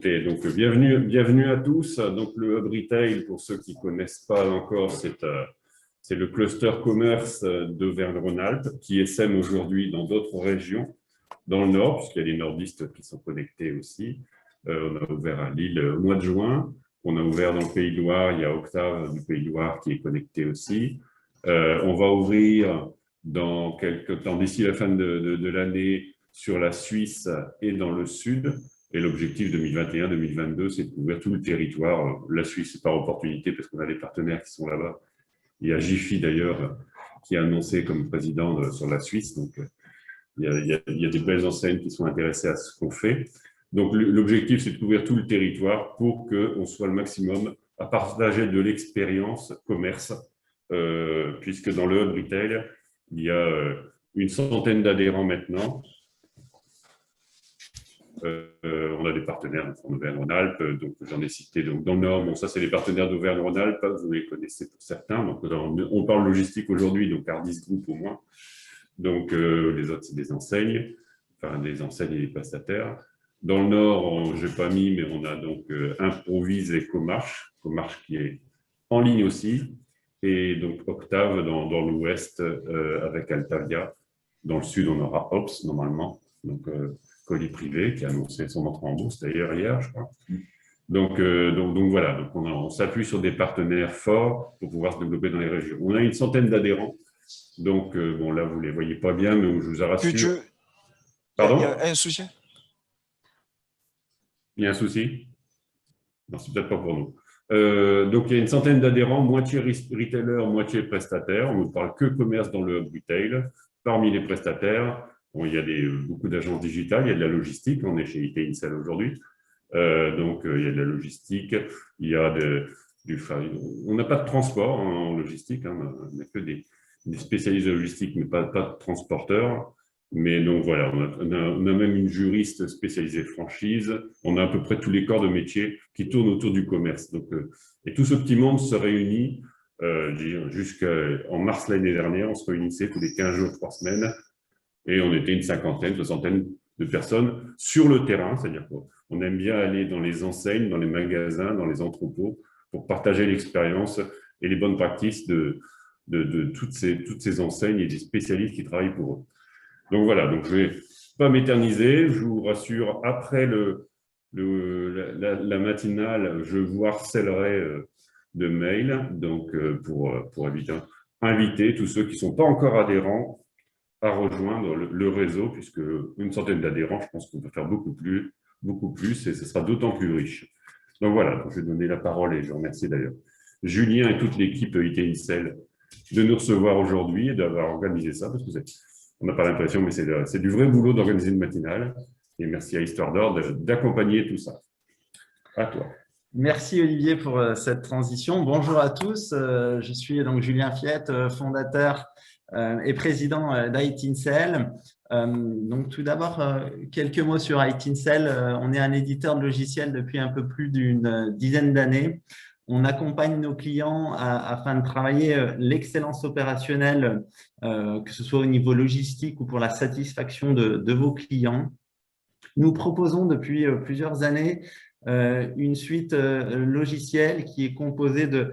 Et donc, bienvenue à tous. Donc, le Hub Retail, pour ceux qui ne connaissent pas encore, c'est le cluster commerce d'Auvergne-Rhône-Alpes qui essaime aujourd'hui dans d'autres régions, dans le Nord, puisqu'il y a des nordistes qui sont connectés aussi. On a ouvert à Lille au mois de juin. On a ouvert dans le Pays de Loire. Il y a Octave du Pays de Loire qui est connecté aussi. On va ouvrir dans quelques temps, d'ici la fin de l'année, sur la Suisse et dans le Sud. Et l'objectif 2021-2022, c'est de couvrir tout le territoire. La Suisse, c'est par opportunité parce qu'on a des partenaires qui sont là-bas. Il y a Jiffy d'ailleurs qui a annoncé comme président sur la Suisse. Donc, il y a des belles enseignes qui sont intéressées à ce qu'on fait. Donc, l'objectif, c'est de couvrir tout le territoire pour qu'on soit le maximum à partager de l'expérience commerce, puisque dans le Hub Retail, il y a une centaine d'adhérents maintenant. On a des partenaires en Auvergne-Rhône-Alpes, donc j'en ai cité donc, dans le Nord. Bon, ça, c'est les partenaires d'Auvergne-Rhône-Alpes, vous les connaissez pour certains. Donc, on parle logistique aujourd'hui, donc Ardis Group au moins. Donc, les autres, c'est des enseignes, enfin des enseignes et des prestataires. Dans le Nord, je n'ai pas mis, mais on a donc Improvise et Comarch qui est en ligne aussi. Et donc Octave dans l'Ouest avec Altavia. Dans le Sud, on aura Ops normalement. Donc, colis privé qui a annoncé son entrée en bourse d'ailleurs hier, je crois. Donc voilà, donc on s'appuie sur des partenaires forts pour pouvoir se développer dans les régions. On a une centaine d'adhérents, donc bon là vous ne les voyez pas bien, mais je vous rassure. Pardon ? Il y a un souci ? Il y a un souci ? Non, c'est peut-être pas pour nous. Donc il y a une centaine d'adhérents, moitié retailer, moitié prestataire. On ne parle que commerce dans le Hub Retail. Parmi les prestataires, bon, il y a beaucoup d'agences digitales, il y a de la logistique, on est chez IT Incel aujourd'hui, donc il y a de la logistique, il y a on n'a pas de transport en logistique, hein, on n'a que des spécialistes de logistique, mais pas de transporteurs. Mais donc voilà, on a même une juriste spécialisée franchise, on a à peu près tous les corps de métier qui tournent autour du commerce. Donc, et tout ce petit monde se réunit jusqu'en mars l'année dernière, on se réunissait tous les 15 jours, 3 semaines, et on était une cinquantaine, soixantaine de personnes sur le terrain, c'est-à-dire qu'on aime bien aller dans les enseignes, dans les magasins, dans les entrepôts, pour partager l'expérience et les bonnes pratiques de toutes ces enseignes et des spécialistes qui travaillent pour eux. Donc voilà, donc je ne vais pas m'éterniser, je vous rassure, après la matinale, je vous harcèlerai de mails, donc pour inviter tous ceux qui ne sont pas encore adhérents à rejoindre le réseau, puisque une centaine d'adhérents, je pense qu'on peut faire beaucoup plus, et ce sera d'autant plus riche. Donc voilà, donc je vais donner la parole, et je remercie d'ailleurs Julien et toute l'équipe IT Incel de nous recevoir aujourd'hui et d'avoir organisé ça, parce que on n'a pas l'impression, mais c'est du vrai boulot d'organiser une matinale. Et merci à Histoire d'Or d'accompagner tout ça. À toi. Merci Olivier pour cette transition. Bonjour à tous, je suis donc Julien Fiette, fondateur et président d'IT Incel. Donc tout d'abord, quelques mots sur IT Incel. On est un éditeur de logiciels depuis un peu plus d'une dizaine d'années. On accompagne nos clients afin de travailler l'excellence opérationnelle, que ce soit au niveau logistique ou pour la satisfaction de vos clients. Nous proposons depuis plusieurs années une suite logicielle qui est composée de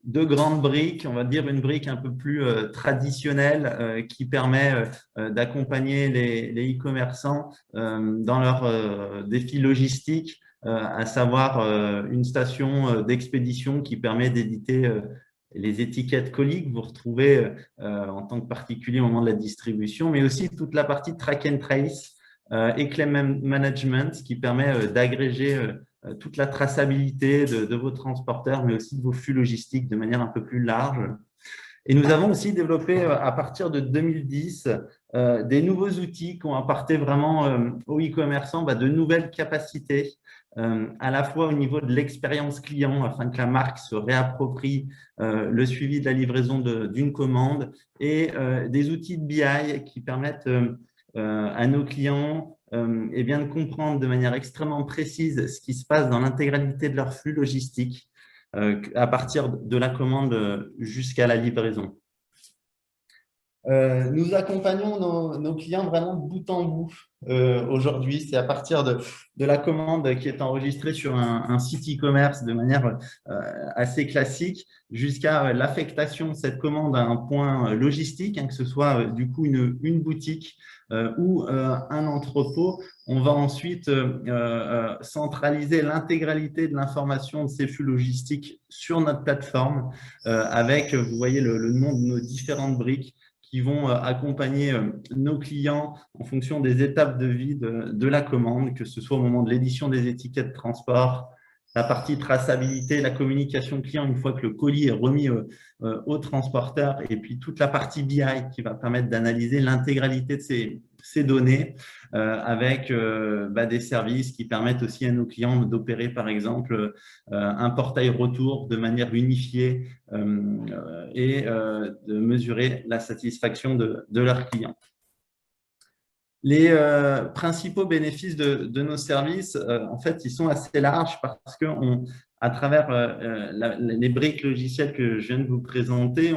deux grandes briques, on va dire une brique un peu plus traditionnelle qui permet d'accompagner les e-commerçants dans leurs défis logistiques, à savoir une station d'expédition qui permet d'éditer les étiquettes colis que vous retrouvez en tant que particulier au moment de la distribution, mais aussi toute la partie track and trace et claim management qui permet d'agréger toute la traçabilité de vos transporteurs, mais aussi de vos flux logistiques de manière un peu plus large. Et nous avons aussi développé à partir de 2010 des nouveaux outils qui ont apporté vraiment aux e-commerçants de nouvelles capacités, à la fois au niveau de l'expérience client, afin que la marque se réapproprie le suivi de la livraison d'une commande, et des outils de BI qui permettent à nos clients de comprendre de manière extrêmement précise ce qui se passe dans l'intégralité de leur flux logistique à partir de la commande jusqu'à la livraison. Nous accompagnons nos clients vraiment de bout en bout aujourd'hui. C'est à partir de la commande qui est enregistrée sur un site e-commerce de manière assez classique jusqu'à l'affectation de cette commande à un point logistique, hein, que ce soit du coup une boutique ou un entrepôt. On va ensuite centraliser l'intégralité de l'information de ces flux logistiques sur notre plateforme avec, vous voyez, le nom de nos différentes briques qui vont accompagner nos clients en fonction des étapes de vie de la commande, que ce soit au moment de l'édition des étiquettes de transport, la partie traçabilité, la communication client une fois que le colis est remis au transporteur, et puis toute la partie BI qui va permettre d'analyser l'intégralité de ces données avec des services qui permettent aussi à nos clients d'opérer par exemple un portail retour de manière unifiée et de mesurer la satisfaction de leurs clients. Les principaux bénéfices de nos services, en fait, ils sont assez larges parce qu'à travers les briques logicielles que je viens de vous présenter,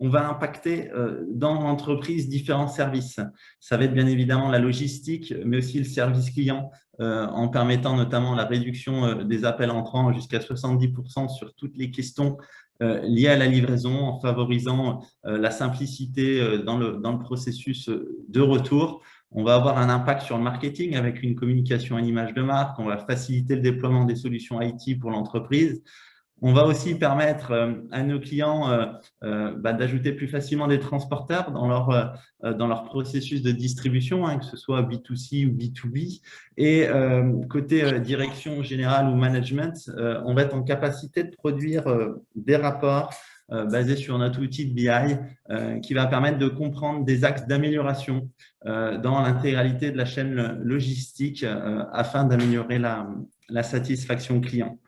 on va impacter dans l'entreprise différents services. Ça va être bien évidemment la logistique, mais aussi le service client, en permettant notamment la réduction des appels entrants jusqu'à 70% sur toutes les questions liées à la livraison, en favorisant la simplicité dans le processus de retour. On va avoir un impact sur le marketing avec une communication à l'image de marque. On va faciliter le déploiement des solutions IT pour l'entreprise. On va aussi permettre à nos clients d'ajouter plus facilement des transporteurs dans leur processus de distribution, hein, que ce soit B2C ou B2B. Et côté direction générale ou management, on va être en capacité de produire des rapports basés sur notre outil de BI qui va permettre de comprendre des axes d'amélioration dans l'intégralité de la chaîne logistique afin d'améliorer la satisfaction client.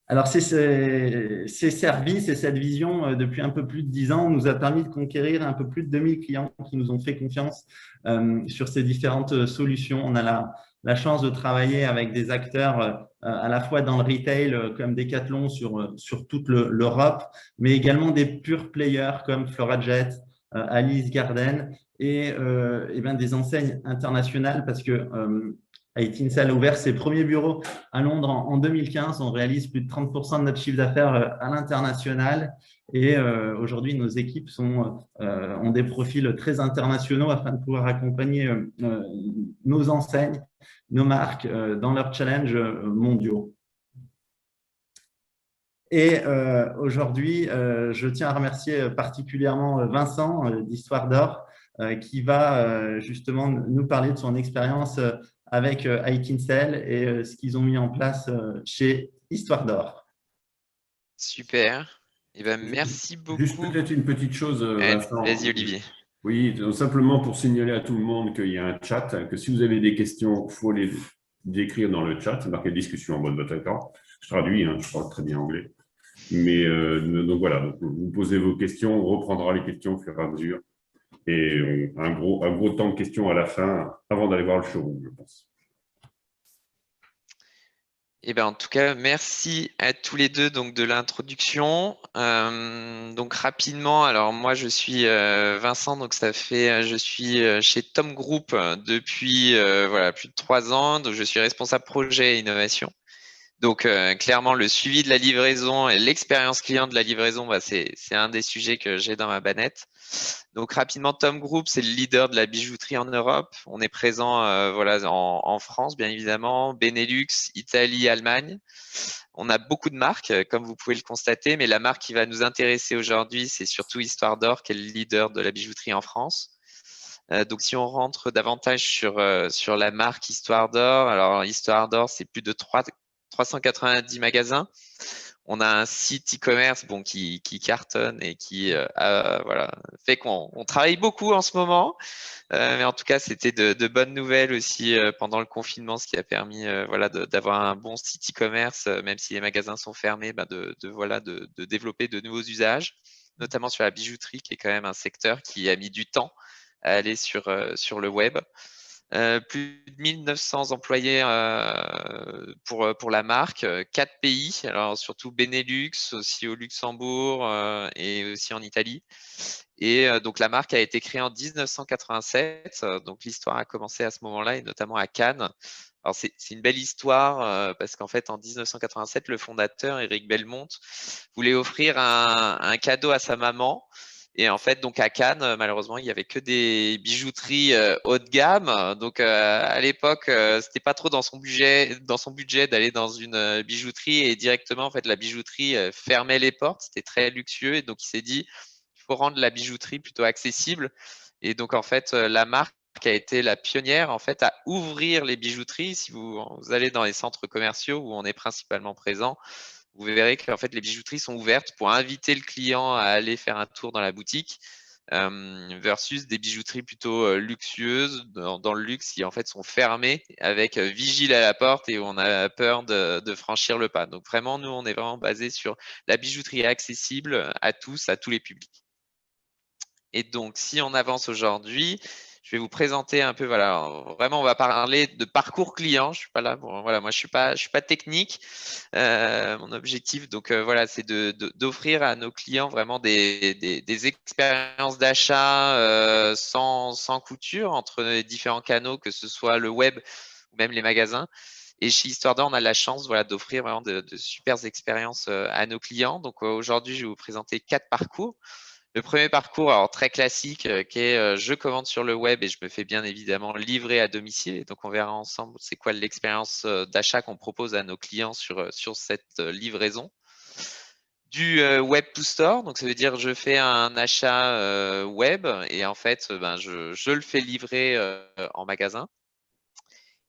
Alors, ces services et cette vision, depuis un peu plus de 10 ans, nous a permis de conquérir un peu plus de 2000 clients qui nous ont fait confiance sur ces différentes solutions. On a la chance de travailler avec des acteurs à la fois dans le retail comme Decathlon sur toute l'Europe, mais également des pure players comme Florajet, Alice Garden et des enseignes internationales parce que Etincelle a ouvert ses premiers bureaux à Londres en 2015. On réalise plus de 30% de notre chiffre d'affaires à l'international. Et aujourd'hui, nos équipes ont des profils très internationaux afin de pouvoir accompagner nos enseignes, nos marques dans leurs challenges mondiaux. Et aujourd'hui, je tiens à remercier particulièrement Vincent d'Histoire d'Or qui va justement nous parler de son expérience avec Etincelle et ce qu'ils ont mis en place chez Histoire d'Or. Super. Eh ben, merci beaucoup. Juste peut-être une petite chose, Vincent. Vas-y, Olivier. Oui, simplement pour signaler à tout le monde qu'il y a un chat, que si vous avez des questions, il faut les écrire dans le chat. C'est marqué discussion en mode Bataclan. Je traduis, hein, je parle très bien anglais. Mais donc voilà, donc, vous posez vos questions, on reprendra les questions au fur et à mesure. Et un gros temps de questions à la fin, avant d'aller voir le showroom, je pense. Eh ben, en tout cas, merci à tous les deux donc, de l'introduction. Donc rapidement, alors moi je suis Vincent, donc je suis chez Tom Group depuis voilà, plus de 3 ans. Donc je suis responsable projet et innovation. Donc clairement, le suivi de la livraison et l'expérience client de la livraison, c'est un des sujets que j'ai dans ma banette. Donc rapidement, Tom Group, c'est le leader de la bijouterie en Europe. On est présent voilà, en France, bien évidemment, Benelux, Italie, Allemagne. On a beaucoup de marques, comme vous pouvez le constater, mais la marque qui va nous intéresser aujourd'hui, c'est surtout Histoire d'Or, qui est le leader de la bijouterie en France. Donc si on rentre davantage sur la marque Histoire d'Or, alors Histoire d'Or, c'est plus de 390 magasins. On a un site e-commerce qui cartonne et qui voilà, fait qu'on travaille beaucoup en ce moment. Mais en tout cas, c'était de bonnes nouvelles aussi pendant le confinement, ce qui a permis voilà, d'avoir un bon site e-commerce, même si les magasins sont fermés, de développer de nouveaux usages, notamment sur la bijouterie, qui est quand même un secteur qui a mis du temps à aller sur le web. plus de 1900 employés pour la marque, 4 pays, alors surtout Benelux, aussi au Luxembourg et aussi en Italie. Et donc la marque a été créée en 1987, donc l'histoire a commencé à ce moment-là et notamment à Cannes. Alors c'est une belle histoire parce qu'en fait en 1987, le fondateur Éric Belmont voulait offrir un cadeau à sa maman. Et en fait, donc à Cannes, malheureusement, il y avait que des bijouteries haut de gamme. Donc à l'époque, c'était pas trop dans son budget d'aller dans une bijouterie et directement, en fait, la bijouterie fermait les portes. C'était très luxueux et donc il s'est dit, il faut rendre la bijouterie plutôt accessible. Et donc en fait, la marque a été la pionnière en fait à ouvrir les bijouteries. Si vous allez dans les centres commerciaux où on est principalement présent, vous verrez qu'en fait, les bijouteries sont ouvertes pour inviter le client à aller faire un tour dans la boutique versus des bijouteries plutôt luxueuses dans le luxe qui en fait sont fermées avec vigile à la porte et où on a peur de franchir le pas. Donc vraiment, nous, on est vraiment basé sur la bijouterie accessible à tous les publics. Et donc, si on avance aujourd'hui, je vais vous présenter un peu, voilà, vraiment, on va parler de parcours client. Je suis pas là pour, voilà, moi, je suis pas technique. Mon objectif, donc, voilà, c'est d'offrir à nos clients vraiment des expériences d'achat sans couture entre les différents canaux, que ce soit le web ou même les magasins. Et chez Histoire d'Or, on a la chance, voilà, d'offrir vraiment de super expériences à nos clients. Donc, aujourd'hui, je vais vous présenter 4 parcours. Le premier parcours, alors très classique, qui est je commande sur le web et je me fais bien évidemment livrer à domicile. Et donc, on verra ensemble c'est quoi l'expérience d'achat qu'on propose à nos clients sur cette livraison. Du web to store, donc ça veut dire je fais un achat web et en fait, ben, je le fais livrer en magasin.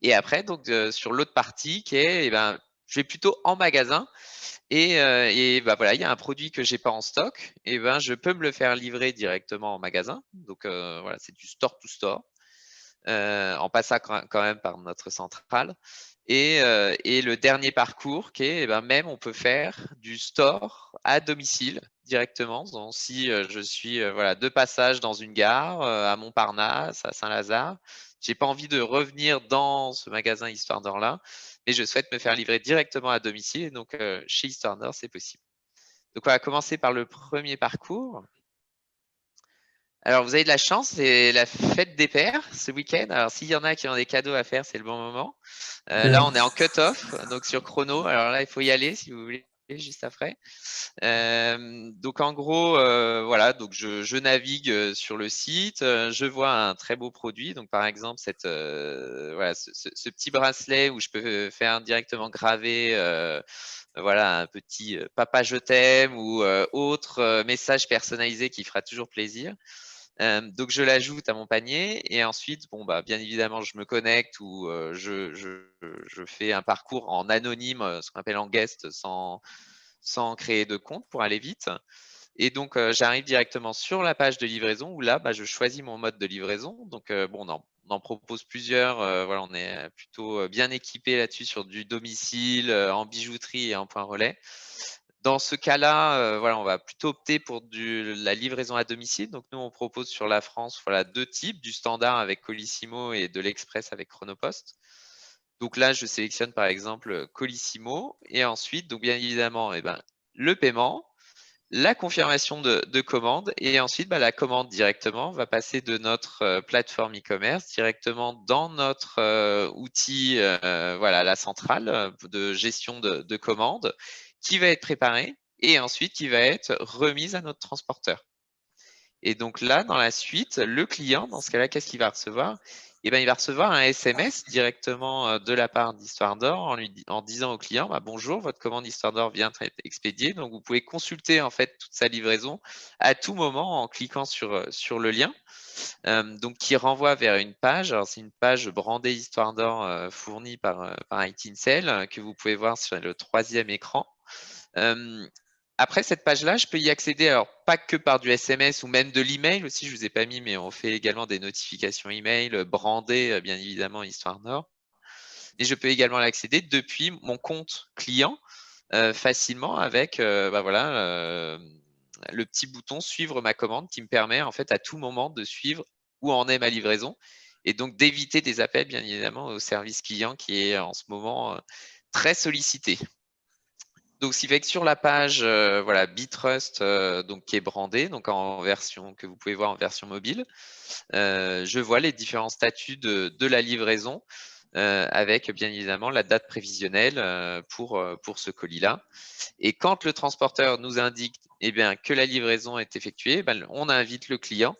Et après, donc sur l'autre partie qui est, eh ben, je vais plutôt en magasin et bah voilà, il y a un produit que j'ai pas en stock, et ben je peux me le faire livrer directement en magasin. Donc voilà, c'est du store to store, en passant quand même par notre centrale. Et le dernier parcours qui est, eh ben même on peut faire du store à domicile directement. Donc, si je suis voilà de passage dans une gare à Montparnasse, à Saint-Lazare, j'ai pas envie de revenir dans ce magasin Histoire d'Or là, mais je souhaite me faire livrer directement à domicile. Et donc chez Histoire d'Or, c'est possible. Donc on va commencer par le premier parcours. Alors, vous avez de la chance, c'est la fête des pères ce week-end. Alors, s'il y en a qui ont des cadeaux à faire, c'est le bon moment. Là, on est en cut-off, donc sur chrono. Alors là, il faut y aller si vous voulez, juste après. Donc, en gros, voilà, donc je navigue sur le site, je vois un très beau produit. Donc, par exemple, voilà, ce petit bracelet où je peux faire directement graver voilà, un petit papa je t'aime ou autre message personnalisé qui fera toujours plaisir. Donc je l'ajoute à mon panier et ensuite, bon bah bien évidemment, je me connecte ou je fais un parcours en anonyme, ce qu'on appelle en guest, sans créer de compte pour aller vite. Et donc j'arrive directement sur la page de livraison où là, bah, je choisis mon mode de livraison. Donc bon, on en propose plusieurs. Voilà, on est plutôt bien équipé là-dessus sur du domicile, en bijouterie et en point relais. Dans ce cas-là, voilà, on va plutôt opter pour la livraison à domicile. Donc, nous, on propose sur la France, voilà, 2 types, du standard avec Colissimo et de l'express avec Chronopost. Donc là, je sélectionne par exemple Colissimo et ensuite, donc bien évidemment, eh ben, le paiement, la confirmation de commande et ensuite, bah, la commande directement va passer de notre plateforme e-commerce directement dans notre outil, voilà, la centrale de gestion de commande, qui va être préparée et ensuite qui va être remise à notre transporteur. Et donc là, dans la suite, le client, dans ce cas-là, qu'est-ce qu'il va recevoir? Eh ben, il va recevoir un SMS directement de la part d'Histoire d'Or en disant au client, bah, bonjour, votre commande Histoire d'Or vient d'être expédiée. Donc, vous pouvez consulter en fait toute sa livraison à tout moment en cliquant sur le lien. Donc, qui renvoie vers une page. Alors, c'est une page brandée Histoire d'Or fournie par iTinsel que vous pouvez voir sur le 3e écran. Après cette page-là, je peux y accéder, alors pas que par du SMS ou même de l'email aussi, je vous ai pas mis, mais on fait également des notifications email brandées, bien évidemment, Histoire d'Or. Et je peux également l'accéder depuis mon compte client facilement avec bah voilà, le petit bouton suivre ma commande qui me permet en fait à tout moment de suivre où en est ma livraison et donc d'éviter des appels, bien évidemment, au service client qui est en ce moment très sollicité. Donc, ce qui fait que sur la page voilà, Bitrust, donc, qui est brandée, donc en version que vous pouvez voir en version mobile, je vois les différents statuts de la livraison avec bien évidemment la date prévisionnelle pour ce colis-là. Et quand le transporteur nous indique que la livraison est effectuée, on invite le client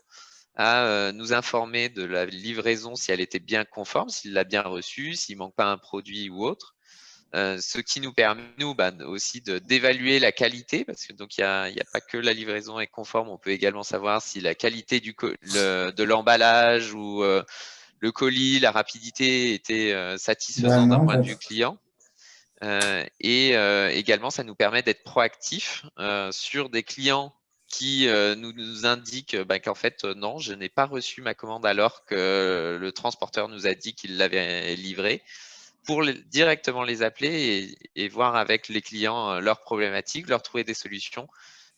à nous informer de la livraison si elle était bien conforme, s'il l'a bien reçue, s'il manque pas un produit ou autre. Ce qui nous permet, nous, aussi d'évaluer la qualité, parce que donc il y a pas que la livraison est conforme, on peut également savoir si la qualité de l'emballage ou le colis, la rapidité était satisfaisante d'un point de vue client. Et également, ça nous permet d'être proactifs sur des clients qui nous indiquent qu'en fait, non, je n'ai pas reçu ma commande alors que le transporteur nous a dit qu'il l'avait livrée, pour directement les appeler et voir avec les clients leurs problématiques, leur trouver des solutions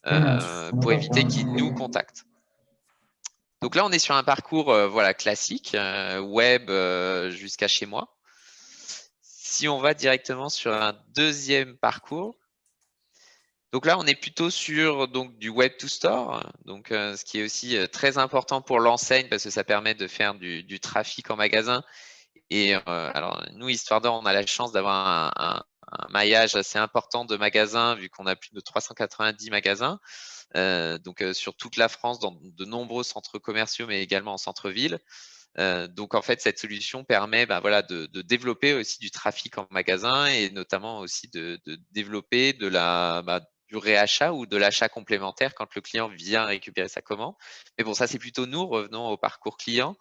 pour éviter qu'ils nous contactent. Donc là, on est sur un parcours voilà, classique, web jusqu'à chez moi. Si on va directement sur un deuxième parcours, donc là, on est plutôt sur donc, du web to store, donc, ce qui est aussi très important pour l'enseigne parce que ça permet de faire du trafic en magasin. Et alors, nous, Histoire d'Or, on a la chance d'avoir un maillage assez important de magasins vu qu'on a plus de 390 magasins. Donc, sur toute la France, dans de nombreux centres commerciaux, mais également en centre-ville. Donc, en fait, cette solution permet voilà, de développer aussi du trafic en magasin et notamment aussi de développer du réachat ou de l'achat complémentaire quand le client vient récupérer sa commande. Mais bon, ça, c'est plutôt nous. Revenons au parcours client.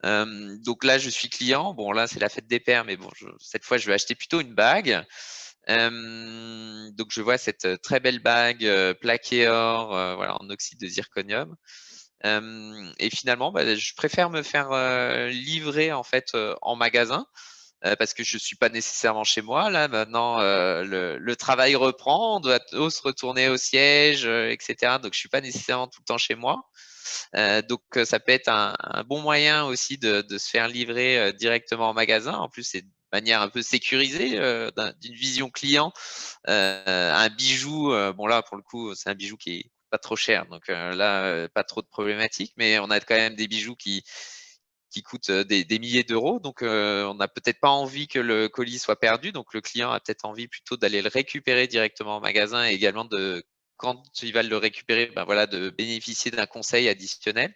Donc là, je suis client. Bon, là, c'est la fête des pères, mais bon, cette fois, je vais acheter plutôt une bague. Donc, je vois cette très belle bague plaquée or, voilà, en oxyde de zirconium. Et finalement, je préfère me faire livrer en fait en magasin parce que je suis pas nécessairement chez moi. Là, maintenant, le travail reprend, on doit se retourner au siège, etc. Donc, je suis pas nécessairement tout le temps chez moi. Donc, ça peut être un bon moyen aussi de se faire livrer directement en magasin. En plus, c'est de manière un peu sécurisée d'une vision client. Un bijou, bon là, pour le coup, c'est un bijou qui est pas trop cher. Donc là, pas trop de problématiques, mais on a quand même des bijoux qui coûtent des milliers d'euros. Donc, on n'a peut-être pas envie que le colis soit perdu. Donc, le client a peut-être envie plutôt d'aller le récupérer directement en magasin et également quand il va le récupérer, voilà, de bénéficier d'un conseil additionnel.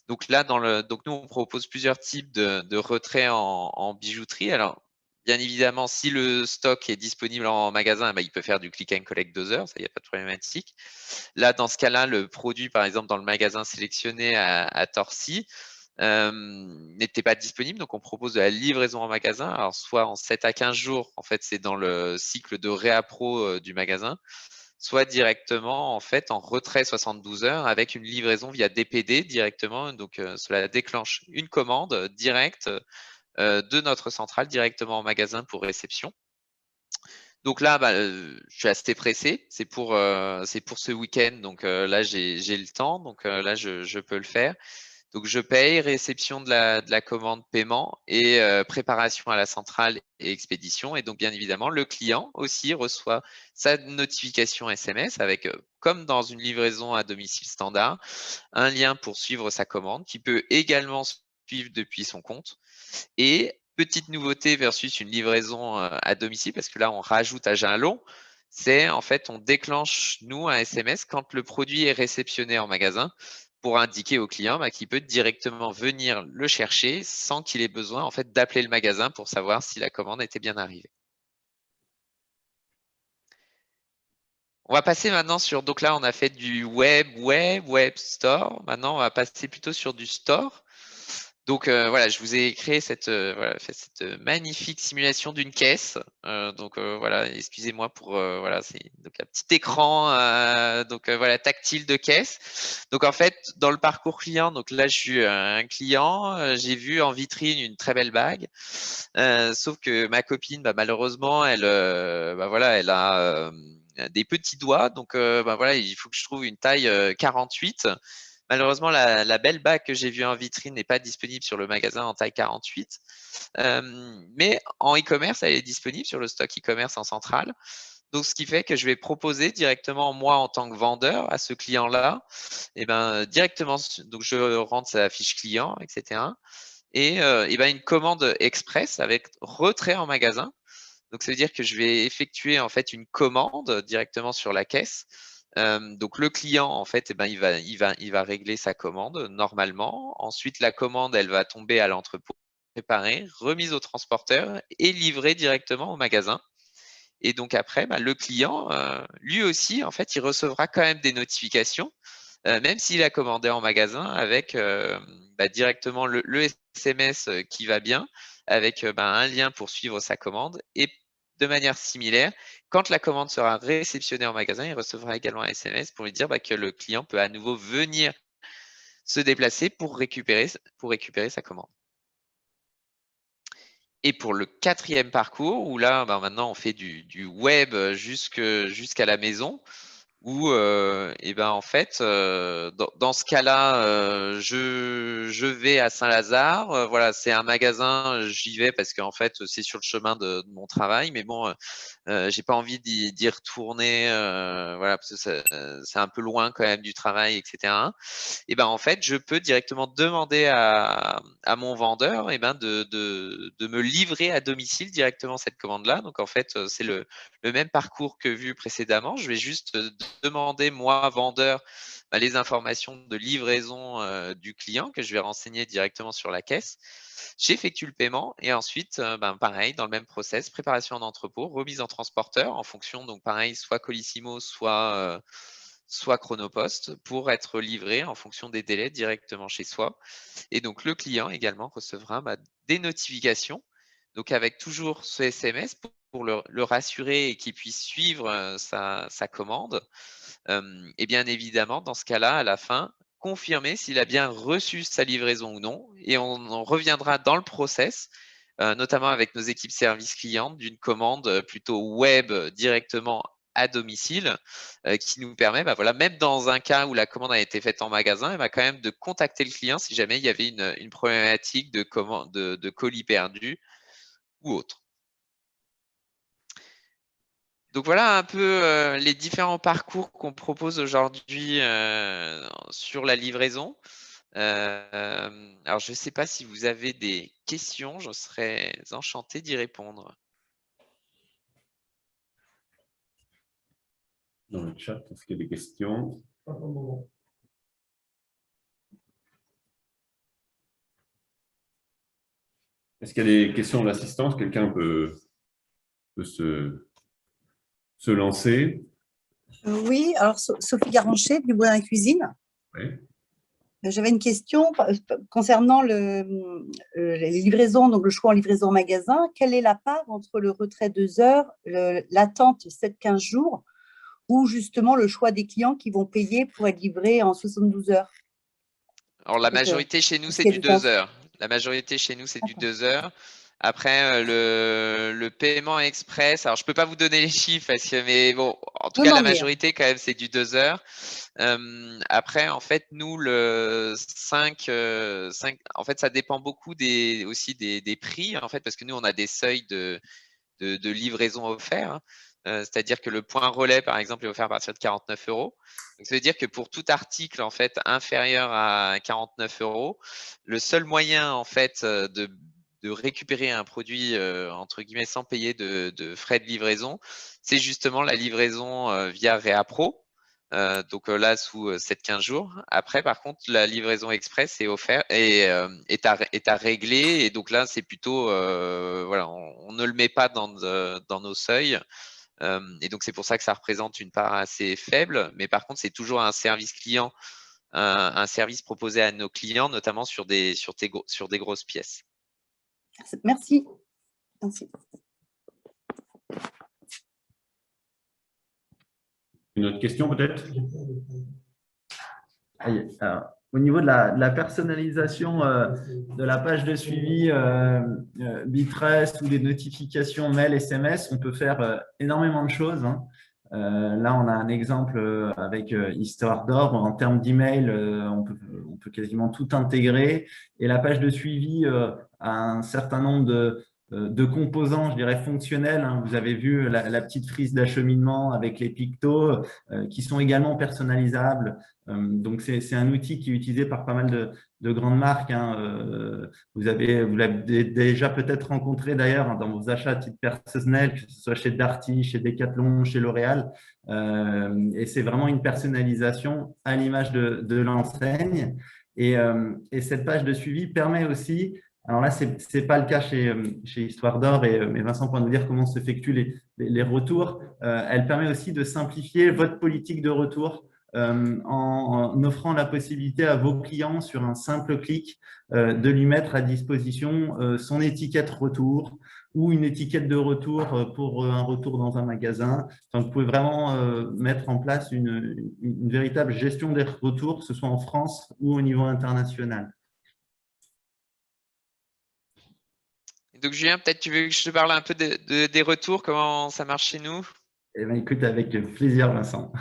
Donc là, donc nous, on propose plusieurs types de retrait en bijouterie. Alors, bien évidemment, si le stock est disponible en magasin, il peut faire du click and collect 2 heures, ça, il n'y a pas de problématique. Là, dans ce cas-là, le produit, par exemple, dans le magasin sélectionné à Torcy, n'était pas disponible, donc on propose de la livraison en magasin, alors soit en 7 à 15 jours, en fait, c'est dans le cycle de réappro du magasin, soit directement en fait en retrait 72 heures avec une livraison via DPD directement. Donc, cela déclenche une commande directe de notre centrale directement en magasin pour réception. Donc là, je suis assez pressé. C'est pour ce week-end. Donc là, j'ai le temps. Donc là, je peux le faire. Donc, je paye, réception de la commande, paiement et préparation à la centrale et expédition. Et donc, bien évidemment, le client aussi reçoit sa notification SMS avec, comme dans une livraison à domicile standard, un lien pour suivre sa commande qui peut également suivre depuis son compte. Et petite nouveauté versus une livraison à domicile, parce que là, on rajoute à jalon, c'est en fait, on déclenche, nous, un SMS quand le produit est réceptionné en magasin pour indiquer au client qu'il peut directement venir le chercher sans qu'il ait besoin en fait d'appeler le magasin pour savoir si la commande était bien arrivée. On va passer maintenant sur, donc là on a fait du web store. Maintenant on va passer plutôt sur du store. Donc voilà, je vous ai créé fait cette magnifique simulation d'une caisse. Donc voilà, excusez-moi pour voilà, c'est donc un petit écran donc voilà, tactile de caisse. Donc en fait, dans le parcours client, donc là je suis un client, j'ai vu en vitrine une très belle bague. Sauf que ma copine, malheureusement, elle voilà, elle a des petits doigts, donc voilà, il faut que je trouve une taille 48. Malheureusement, la belle bague que j'ai vue en vitrine n'est pas disponible sur le magasin en taille 48. Mais en e-commerce, elle est disponible sur le stock e-commerce en centrale. Donc, ce qui fait que je vais proposer directement, moi, en tant que vendeur, à ce client-là, directement, donc je rentre sa fiche client, etc. Et une commande express avec retrait en magasin. Donc, ça veut dire que je vais effectuer en fait une commande directement sur la caisse. Donc, le client, en fait, il va régler sa commande normalement. Ensuite, la commande, elle va tomber à l'entrepôt, préparée, remise au transporteur et livrée directement au magasin. Et donc après, le client, lui aussi, en fait, il recevra quand même des notifications, même s'il a commandé en magasin avec directement le SMS qui va bien, avec un lien pour suivre sa commande. Et de manière similaire, quand la commande sera réceptionnée en magasin, il recevra également un SMS pour lui dire que le client peut à nouveau venir se déplacer pour récupérer sa commande. Et pour le 4e parcours, où là, maintenant, on fait du web jusqu'à la maison, où en fait, dans ce cas-là, je vais à Saint-Lazare. Voilà, c'est un magasin, j'y vais parce qu'en fait, c'est sur le chemin de mon travail. Mais bon, j'ai pas envie d'y retourner, voilà, parce que c'est un peu loin quand même du travail, etc. Et en fait, je peux directement demander à mon vendeur de me livrer à domicile directement cette commande-là. Donc en fait, c'est le même parcours que vu précédemment. Je vais juste demander, moi, vendeur, les informations de livraison du client que je vais renseigner directement sur la caisse. J'effectue le paiement et ensuite, pareil, dans le même process, préparation en entrepôt, remise en transporteur en fonction, donc pareil, soit Colissimo, soit Chronopost pour être livré en fonction des délais directement chez soi. Et donc, le client également recevra des notifications, donc avec toujours ce SMS pour le rassurer et qu'il puisse suivre sa commande. Et bien évidemment, dans ce cas-là, à la fin, confirmer s'il a bien reçu sa livraison ou non. Et on reviendra dans le process, notamment avec nos équipes service client, d'une commande plutôt web directement à domicile, qui nous permet, même dans un cas où la commande a été faite en magasin, quand même de contacter le client si jamais il y avait une problématique de colis perdu ou autre. Donc voilà un peu les différents parcours qu'on propose aujourd'hui sur la livraison. Alors, je ne sais pas si vous avez des questions, je serais enchanté d'y répondre. Dans le chat, est-ce qu'il y a des questions? Est-ce qu'il y a des questions de l'assistance? Quelqu'un peut se lancer? Oui, alors Sophie Garancher du Boudin Cuisine. Oui. J'avais une question concernant les livraisons, donc le choix en livraison en magasin. Quelle est la part entre le retrait 2 heures, l'attente 7-15 jours, ou justement le choix des clients qui vont payer pour être livrés en 72 heures? Alors, la majorité chez nous, c'est du 2 heures. La majorité chez nous, c'est du 2 heures. Après, le paiement express, alors je ne peux pas vous donner les chiffres, mais bon, en tout cas, la majorité, quand même, c'est du 2 heures. Après, en fait, nous, le 5, en fait, ça dépend beaucoup aussi des prix, en fait, parce que nous, on a des seuils de livraison offerts. C'est-à-dire que le point relais, par exemple, est offert à partir de 49 €. Donc, ça veut dire que pour tout article, en fait, inférieur à 49 €, le seul moyen, en fait, de récupérer un produit, entre guillemets, sans payer de frais de livraison, c'est justement la livraison via Réapro. Donc là, sous 7-15 jours. Après, par contre, la livraison express est offerte et est à régler. Et donc là, c'est plutôt, voilà, on ne le met pas dans nos seuils. Et donc, c'est pour ça que ça représente une part assez faible. Mais par contre, c'est toujours un service client, un service proposé à nos clients, notamment sur des grosses pièces. Merci. Merci. Une autre question peut-être? Au niveau de la personnalisation de la page de suivi Bitrest ou des notifications mail, SMS, on peut faire énormément de choses. Là, on a un exemple avec Histoire d'Or. En termes d'email, on peut quasiment tout intégrer. Et la page de suivi a un certain nombre de composants, je dirais, fonctionnels. Hein. Vous avez vu la petite frise d'acheminement avec les pictos qui sont également personnalisables. Donc, c'est un outil qui est utilisé par pas mal de grandes marques. Hein. Vous l'avez déjà peut-être rencontré d'ailleurs dans vos achats à titre personnel, que ce soit chez Darty, chez Decathlon, chez L'Oréal. Et c'est vraiment une personnalisation à l'image de l'enseigne. Et cette page de suivi permet aussi, alors là, ce n'est pas le cas chez Histoire d'Or, mais Vincent pourra nous dire comment s'effectuent les retours. Elle permet aussi de simplifier votre politique de retour en offrant la possibilité à vos clients, sur un simple clic, de lui mettre à disposition son étiquette retour ou une étiquette de retour pour un retour dans un magasin. Enfin, vous pouvez vraiment mettre en place une véritable gestion des retours, que ce soit en France ou au niveau international. Donc, Julien, peut-être tu veux que je te parle un peu des retours, comment ça marche chez nous? Eh bien, écoute, avec plaisir, Vincent.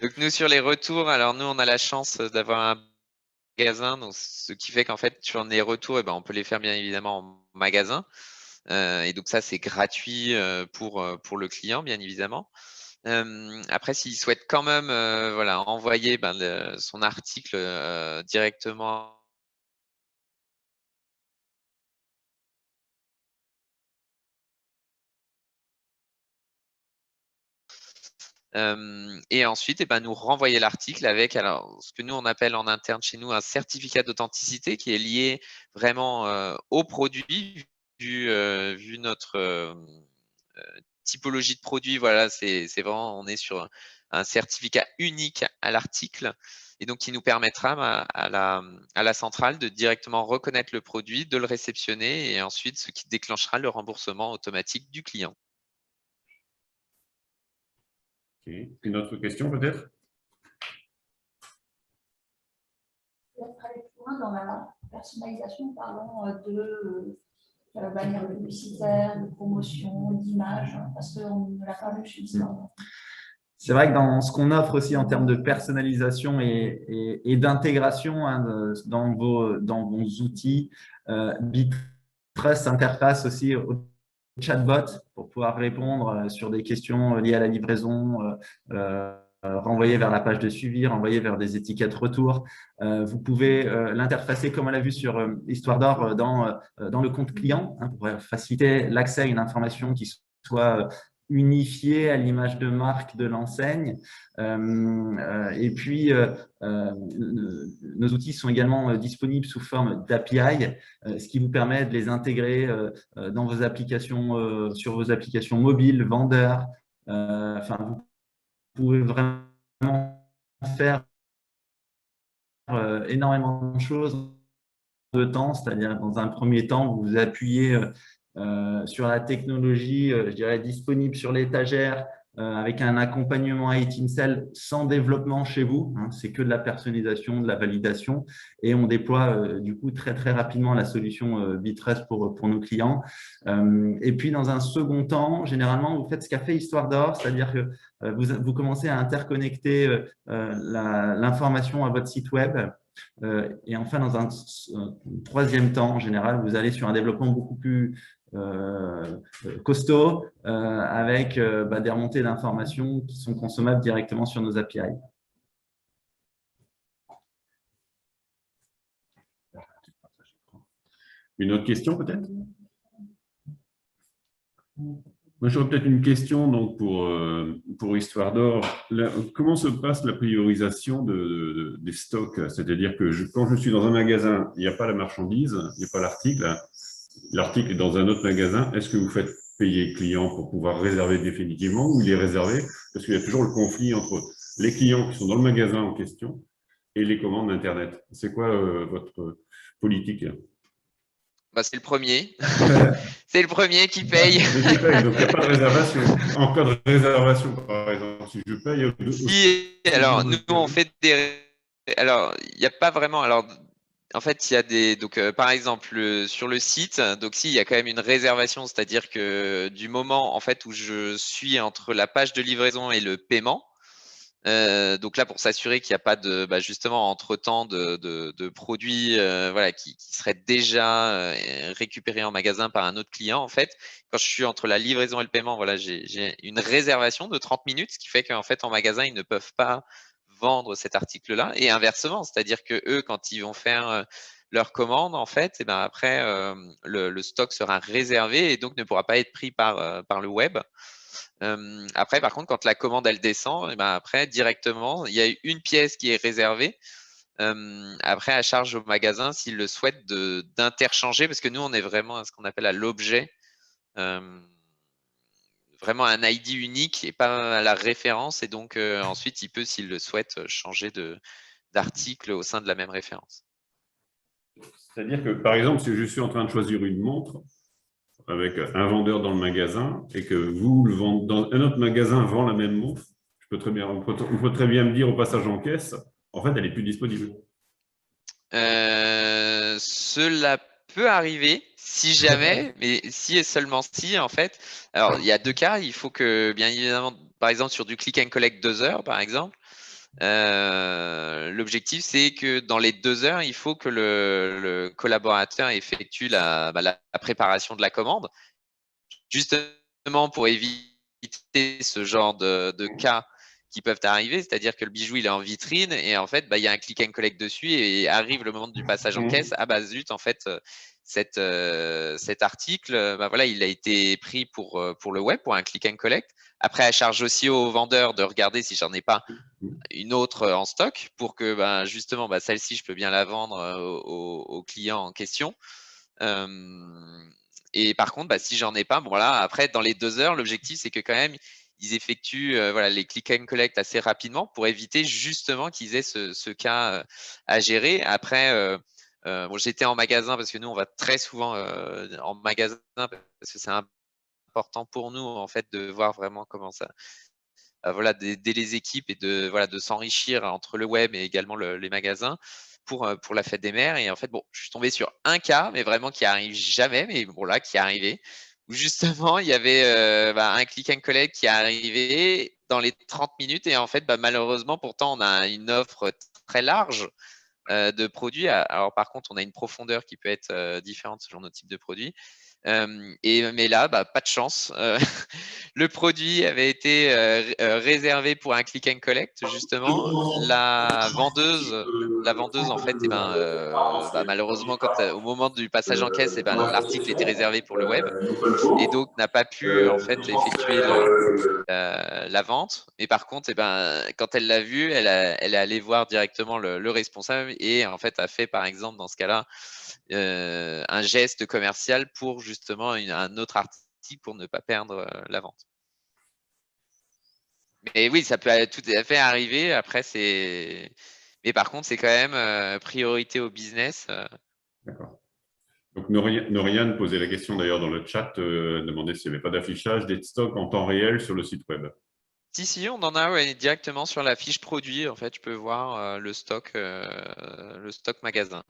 Donc, nous, sur les retours, alors nous, on a la chance d'avoir un magasin, donc ce qui fait qu'en fait, sur les retours, eh ben, on peut les faire bien évidemment en magasin. Et donc, ça, c'est gratuit pour le client, bien évidemment. Après, s'il souhaite quand même voilà, envoyer son article directement et ensuite, eh ben, nous renvoyer l'article avec alors, ce que nous, on appelle en interne chez nous un certificat d'authenticité qui est lié vraiment au produit, vu notre typologie de produit. Voilà, c'est vraiment, on est sur un certificat unique à l'article et donc qui nous permettra à la centrale de directement reconnaître le produit, de le réceptionner et ensuite ce qui déclenchera le remboursement automatique du client. Okay. Une autre question peut-être? Pour aller plus loin dans la personnalisation, parlons de bannières publicitaires, de promotion, d'images, parce qu'on ne l'a pas vu chez Histoire. C'est vrai que dans ce qu'on offre aussi en termes de personnalisation et d'intégration dans vos outils, Bitrust interface aussi au chatbot pour pouvoir répondre sur des questions liées à la livraison, renvoyer vers la page de suivi, renvoyer vers des étiquettes retour. Vous pouvez l'interfacer comme on l'a vu sur Histoire d'Or dans le compte client pour faciliter l'accès à une information qui soit unifiée à l'image de marque de l'enseigne. Et puis, nos outils sont également disponibles sous forme d'API, ce qui vous permet de les intégrer dans vos applications, sur vos applications mobiles, vendeurs. Enfin, vous pouvez vraiment faire énormément de choses de temps, c'est-à-dire dans un premier temps, vous vous appuyez sur la technologie, je dirais, disponible sur l'étagère, avec un accompagnement à Etincelle sans développement chez vous. Hein, c'est que de la personnalisation, de la validation. Et on déploie du coup très, très rapidement la solution Bitrust pour nos clients. Et puis, dans un second temps, généralement, vous faites ce qu'a fait Histoire d'Or, c'est-à-dire que vous commencez à interconnecter l'information à votre site web. Et enfin, dans un troisième temps, en général, vous allez sur un développement beaucoup plus costaud avec des remontées d'informations qui sont consommables directement sur nos API. Une autre question peut-être? Moi, j'aurais peut-être une question donc, pour Histoire d'Or. Comment se passe la priorisation des stocks? C'est-à-dire que quand je suis dans un magasin, il n'y a pas la marchandise, il n'y a pas l'article. L'article est dans un autre magasin. Est-ce que vous faites payer le client pour pouvoir réserver définitivement ou il est réservé? Parce qu'il y a toujours le conflit entre les clients qui sont dans le magasin en question et les commandes Internet. C'est quoi votre politique? C'est le premier. C'est le premier qui paye. Donc, il n'y a pas de réservation. En cas de réservation, par exemple, si je paye… Si, alors, nous, on fait des… Alors, il n'y a pas vraiment… Alors, en fait, il y a des donc par exemple sur le site, donc il y a quand même une réservation, c'est-à-dire que du moment en fait où je suis entre la page de livraison et le paiement, donc là pour s'assurer qu'il n'y a pas de justement entre-temps de produits voilà qui seraient déjà récupérés en magasin par un autre client en fait. Quand je suis entre la livraison et le paiement, voilà, j'ai une réservation de 30 minutes, ce qui fait qu'en fait en magasin ils ne peuvent pas vendre cet article-là, et inversement, c'est-à-dire que eux, quand ils vont faire leur commande, en fait, et ben après, le stock sera réservé et donc ne pourra pas être pris par le web. Après, par contre, quand la commande elle descend, et ben après directement, il y a une pièce qui est réservée. Après, à charge au magasin s'ils le souhaitent d'interchanger, parce que nous, on est vraiment à ce qu'on appelle à l'objet. Vraiment un ID unique et pas à la référence, et donc ensuite il peut, s'il le souhaite, changer d'article au sein de la même référence. C'est-à-dire que, par exemple, si je suis en train de choisir une montre avec un vendeur dans le magasin et que vous, dans un autre magasin, vend la même montre, on peut très bien me dire au passage en caisse, en fait, elle n'est plus disponible. Cela peut arriver, si jamais, mais si et seulement si, en fait. Alors, il y a deux cas. Il faut que, bien évidemment, par exemple, sur du click and collect 2 heures, par exemple, l'objectif, c'est que dans les 2 heures, il faut que le collaborateur effectue la préparation de la commande, justement pour éviter ce genre de cas qui peuvent arriver, c'est-à-dire que le bijou il est en vitrine et en fait il y a un click and collect dessus et arrive le moment du passage en caisse, ah bah zut, en fait cet article voilà, il a été pris pour le web, pour un click and collect. Après, elle charge aussi au vendeur de regarder si j'en ai pas une autre en stock pour que justement celle-ci je peux bien la vendre au client en question. Et par contre, si j'en ai pas, bon là, après dans les 2 heures, l'objectif c'est que quand même ils effectuent voilà, les click and collect assez rapidement pour éviter justement qu'ils aient ce cas à gérer. Après, bon, j'étais en magasin parce que nous on va très souvent en magasin parce que c'est important pour nous en fait de voir vraiment comment ça voilà, d'aider les équipes et de s'enrichir entre le web et également les magasins pour la fête des mères. Et en fait, bon, je suis tombé sur un cas, mais vraiment qui arrive jamais, mais bon là, qui est arrivé, où justement, il y avait un click and collect qui est arrivé dans les 30 minutes. Et en fait, malheureusement, pourtant, on a une offre très large de produits. Alors par contre, on a une profondeur qui peut être différente selon nos types de produits. Mais là, pas de chance. Le produit avait été réservé pour un click and collect, justement. La vendeuse, en fait, malheureusement, au moment du passage en caisse, l'article était réservé pour le web et donc n'a pas pu en fait effectuer la vente. Mais par contre, quand elle l'a vu, elle est allée voir directement le responsable et en fait a fait, par exemple, dans ce cas-là, un geste commercial pour justement un autre article pour ne pas perdre la vente. Mais oui, ça peut tout à fait arriver. Après, mais par contre, c'est quand même priorité au business. D'accord. Donc, Noriane posait la question d'ailleurs dans le chat, demandait s'il n'y avait pas d'affichage des stocks en temps réel sur le site web. Si, on en a directement sur la fiche produit. En fait, tu peux voir le stock magasin.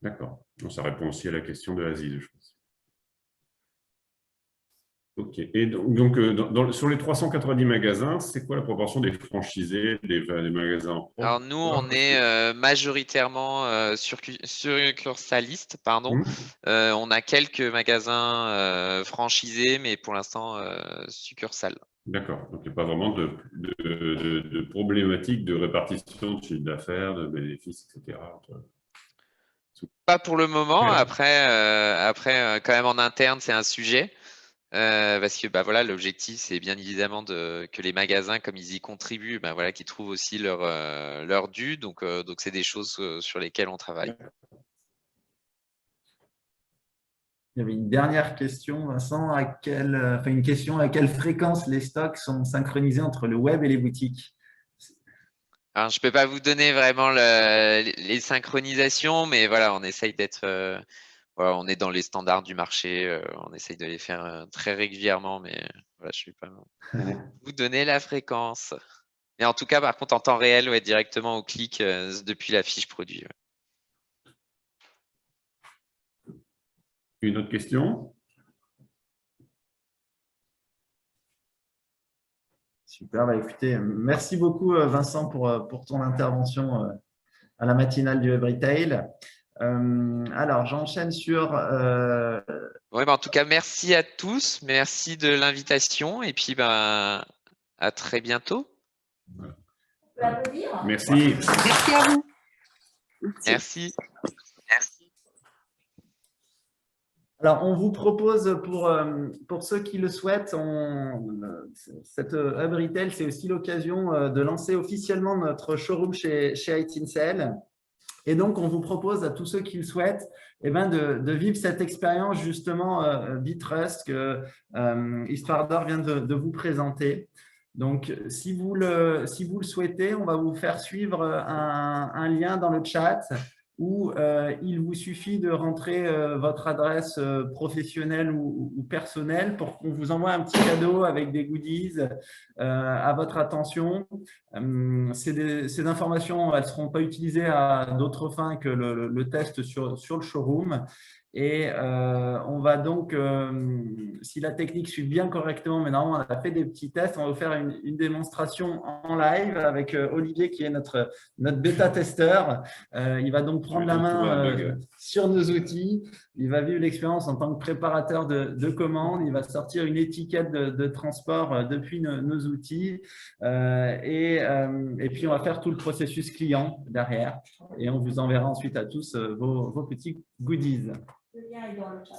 D'accord. Donc, ça répond aussi à la question de Aziz, je pense. Ok. Et donc sur les 390 magasins, c'est quoi la proportion des franchisés, des magasins en propre? Alors nous, on est majoritairement succursalistes, pardon. On a quelques magasins franchisés, mais pour l'instant succursales. D'accord. Donc il n'y a pas vraiment de problématique de répartition de chiffre d'affaires, de bénéfices, etc. Pas pour le moment. Après, quand même en interne, c'est un sujet. Parce que voilà, l'objectif, c'est bien évidemment que les magasins, comme ils y contribuent, voilà, qu'ils trouvent aussi leur dû. Donc c'est des choses sur lesquelles on travaille. Il y avait une dernière question, Vincent. Une question, à quelle fréquence les stocks sont synchronisés entre le web et les boutiques? Alors, je peux pas vous donner vraiment les synchronisations, mais voilà, on essaye d'être, voilà, on est dans les standards du marché. On essaye de les faire très régulièrement, mais voilà, je ne vais pas vous donner la fréquence. Et en tout cas, par contre, en temps réel, ouais, directement au clic depuis la fiche produit. Ouais. Une autre question? Super, bah, écoutez, merci beaucoup Vincent pour ton intervention à la matinale du Web Retail. Alors, j'enchaîne sur… Ouais, bah, en tout cas, merci à tous. Merci de l'invitation. Et puis, bah, à très bientôt. Merci. Merci à vous. Merci. Alors, on vous propose pour ceux qui le souhaitent, cette Hub Retail, c'est aussi l'occasion de lancer officiellement notre showroom chez iTinsel. Et donc, on vous propose à tous ceux qui le souhaitent de vivre cette expérience justement Bitrust que Histoire d'Or vient de vous présenter. Donc, si vous le souhaitez, on va vous faire suivre un lien dans le chat où il vous suffit de rentrer votre adresse professionnelle ou personnelle pour qu'on vous envoie un petit cadeau avec des goodies à votre attention. Ces informations, elles ne seront pas utilisées à d'autres fins que le test sur le showroom. Et on va donc, si la technique suit bien correctement, mais normalement on a fait des petits tests, on va vous faire une démonstration en live avec Olivier qui est notre bêta-testeur. Il va donc prendre la main sur nos outils. Il va vivre l'expérience en tant que préparateur de commandes. Il va sortir une étiquette de transport depuis nos outils. Et puis, on va faire tout le processus client derrière. Et on vous enverra ensuite à tous vos petits goodies. Le lien est dans le chat.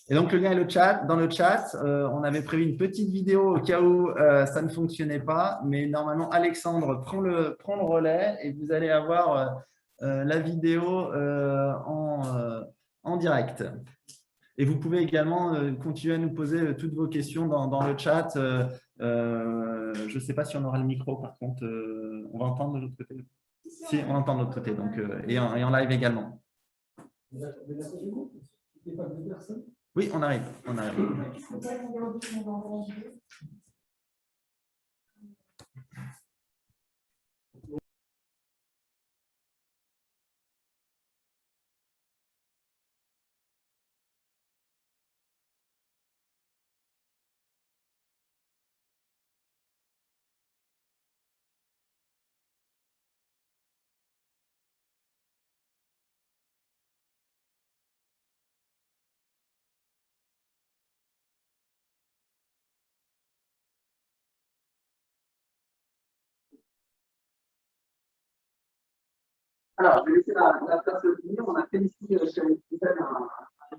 Et donc, le lien est dans le chat. On avait prévu une petite vidéo au cas où ça ne fonctionnait pas. Mais normalement, Alexandre prend le relais et vous allez avoir la vidéo en direct. Et vous pouvez également continuer à nous poser toutes vos questions dans le chat. Je ne sais pas si on aura le micro, par contre, on va entendre de l'autre côté. Si, on entend de l'autre côté, donc, et en live également. Oui, on arrive. Alors, je vais laisser la place de finir. On a fait ici chez iTinsel un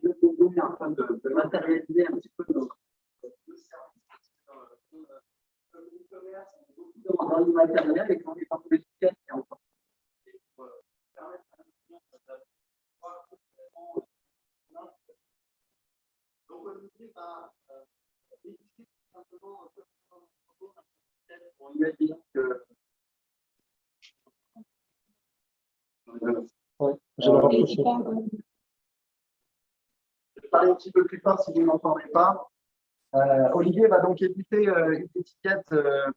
jeu de données en train de matérialiser un petit peu notre service le e-commerce, beaucoup dans l'immatériel et quand on est en logiciel, c'est encore permettre à nos clients donc Olivier va expliquer simplement on imagine que je vais parler un petit peu plus fort si vous ne m'entendez pas. Olivier va donc éditer une étiquette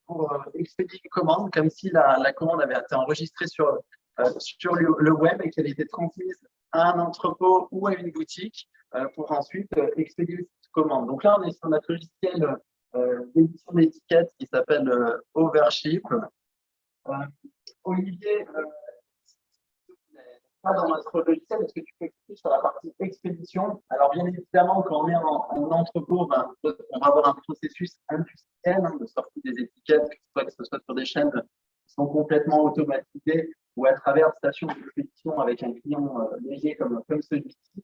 pour expédier une commande, comme si la commande avait été enregistrée sur le web et qu'elle était transmise à un entrepôt ou à une boutique pour ensuite expédier cette commande. Donc là, on est sur notre logiciel d'édition d'étiquette qui s'appelle Overship. Olivier, pas dans notre logiciel, est-ce que tu peux expliquer sur la partie expédition? Alors, bien évidemment, quand on est en entrepôt, on va avoir un processus industriel de sortie des étiquettes, que ce soit sur des chaînes qui sont complètement automatisées ou à travers des stations d'expédition avec un client léger comme celui-ci.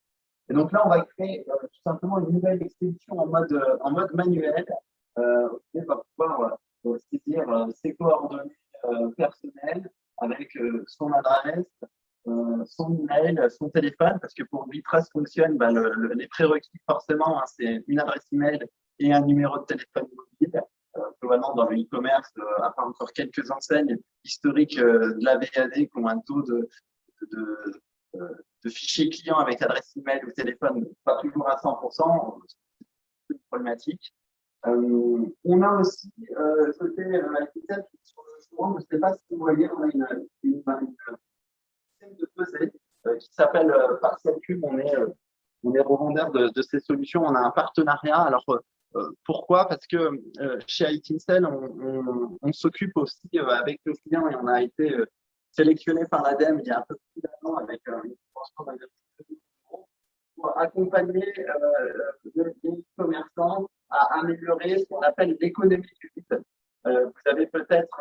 Et donc là, on va créer tout simplement une nouvelle expédition en mode manuel. On va pouvoir saisir ses coordonnées personnelles avec son adresse, son email, son téléphone, parce que pour que Bitrust fonctionne, les prérequis forcément, c'est une adresse email et un numéro de téléphone mobile. Globalement, dans le e-commerce, à part encore quelques enseignes historiques de la VAD qui ont un taux de fichiers clients avec adresse email ou téléphone pas toujours à 100%, c'est une problématique. On a aussi côté Alcatel sur le joueur, je ne sais pas si vous voyez, on a une système de pesée qui s'appelle Partial Cube. On est revendeur de ces solutions. On a un partenariat. Alors, pourquoi? Parce que chez iTincel, on s'occupe aussi avec le client et on a été sélectionné par l'ADEME il y a un peu plus d'un an avec une subvention d'1,2 million pour accompagner les e-commerçants à améliorer ce qu'on appelle l'économie du vide. Vous avez peut-être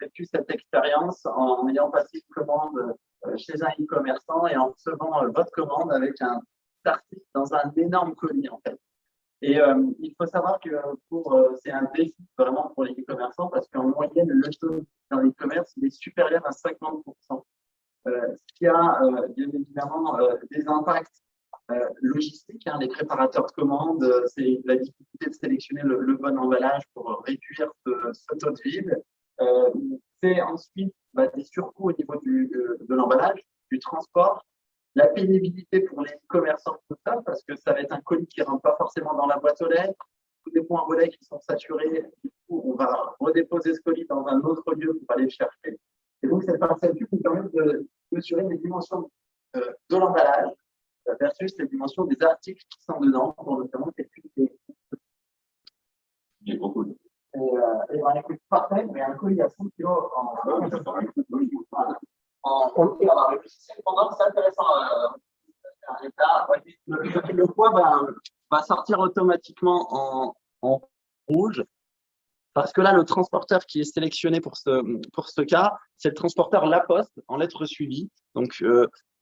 vécu cette expérience en ayant passé une commande chez un e-commerçant et en recevant votre commande avec un article dans un énorme colis en fait. Et il faut savoir que c'est un défi vraiment pour les e-commerçants parce qu'en moyenne, le taux dans l'e-commerce est supérieur à 50%. Ce qui a bien évidemment des impacts logistiques, hein, les préparateurs de commandes, c'est la difficulté de sélectionner le bon emballage pour réduire ce taux de vide. C'est ensuite des surcoûts au niveau de l'emballage, du transport, la pénibilité pour les commerçants, tout ça, parce que ça va être un colis qui ne rentre pas forcément dans la boîte aux lettres, tous les points relais qui sont saturés, du coup, on va redéposer ce colis dans un autre lieu pour aller le chercher. Et donc, cette parcelle cube nous permet de mesurer les dimensions de l'emballage versus les dimensions des articles qui sont dedans, pour notamment calculer Il est beaucoup. Et ben, écoute, parfait, mais un colis à 100 kg on est dans le logiciel pendant, c'est intéressant. Le poids va sortir automatiquement en rouge parce que là, le transporteur qui est sélectionné pour ce cas, c'est le transporteur La Poste en lettres suivies. Donc,